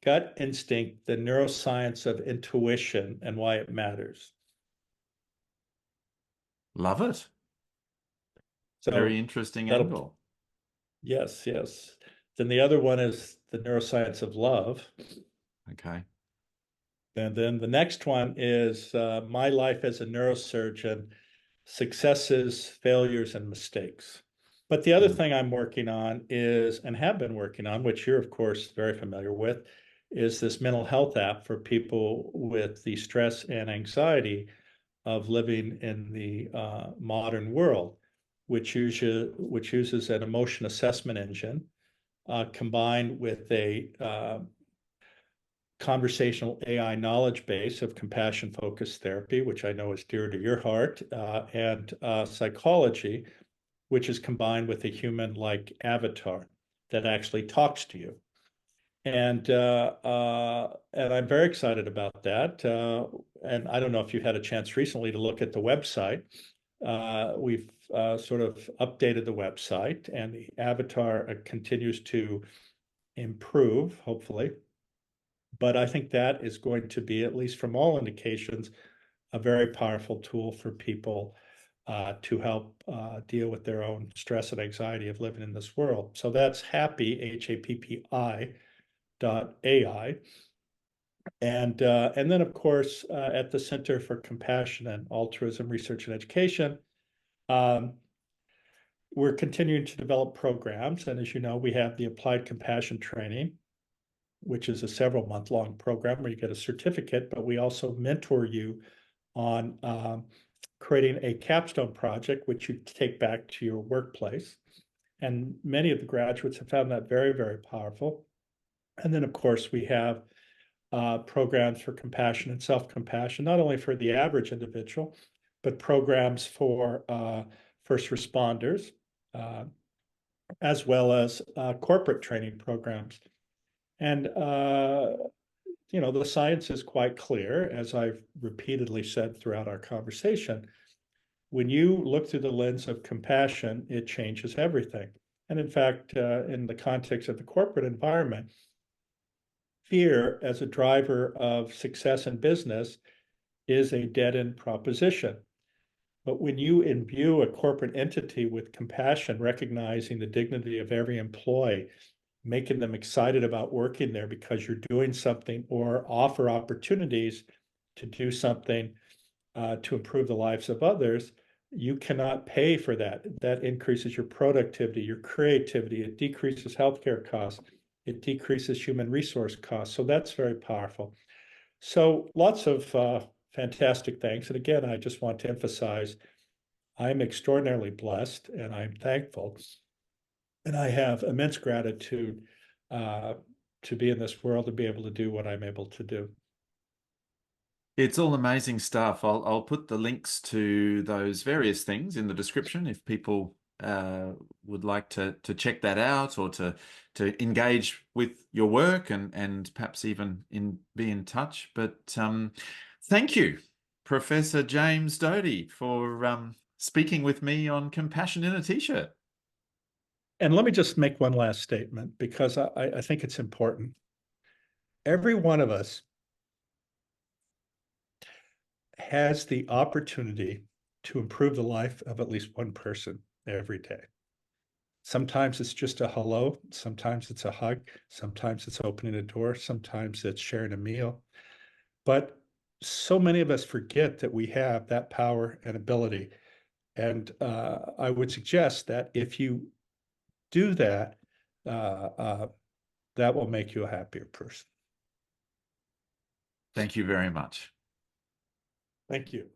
Gut Instinct, the Neuroscience of Intuition and Why It Matters. Love it. Very So interesting that'll, angle. yes, yes. Then the other one is the Neuroscience of Love. Okay. And then the next one is My Life as a Neurosurgeon, Successes, Failures, and Mistakes. But the other Mm. thing I'm working on is, and have been working on, which you're, of course, very familiar with, is this mental health app for people with the stress and anxiety of living in the modern world, which uses an emotion assessment engine combined with a conversational AI knowledge base of compassion focused therapy, which I know is dear to your heart, and psychology, which is combined with a human like avatar that actually talks to you. And I'm very excited about that. And I don't know if you had a chance recently to look at the website. We've sort of updated the website, and the avatar continues to improve, hopefully. But I think that is going to be, at least from all indications, a very powerful tool for people to help deal with their own stress and anxiety of living in this world. So that's Happi, Happi .ai. And then, of course, at the Center for Compassion and Altruism Research and Education, um, we're continuing to develop programs. And as you know, we have the Applied Compassion Training, which is a several month long program where you get a certificate, but we also mentor you on creating a capstone project, which you take back to your workplace. And many of the graduates have found that very, very powerful. And then, of course, we have programs for compassion and self-compassion, not only for the average individual, but programs for first responders, uh, as well as corporate training programs. And the science is quite clear, as I've repeatedly said throughout our conversation. When you look through the lens of compassion, it changes everything. And in fact, in the context of the corporate environment, fear as a driver of success in business is a dead end proposition. But when you imbue a corporate entity with compassion, recognizing the dignity of every employee, making them excited about working there because you're doing something, or offer opportunities to do something to improve the lives of others, you cannot pay for that. That increases your productivity, your creativity. It decreases healthcare costs. It decreases human resource costs. So that's very powerful. So lots of fantastic thanks. And again, I just want to emphasize, I'm extraordinarily blessed and I'm thankful. And I have immense gratitude to be in this world and be able to do what I'm able to do. It's all amazing stuff. I'll put the links to those various things in the description if people would like to check that out, or to engage with your work, and perhaps even be in touch. But thank you, Professor James Doty, for speaking with me on Compassion in a T-shirt. And let me just make one last statement, because I think it's important. Every one of us has the opportunity to improve the life of at least one person every day. Sometimes it's just a hello, sometimes it's a hug, sometimes it's opening a door, sometimes it's sharing a meal. But so many of us forget that we have that power and ability. And I would suggest that if you do that, that will make you a happier person. Thank you very much. Thank you.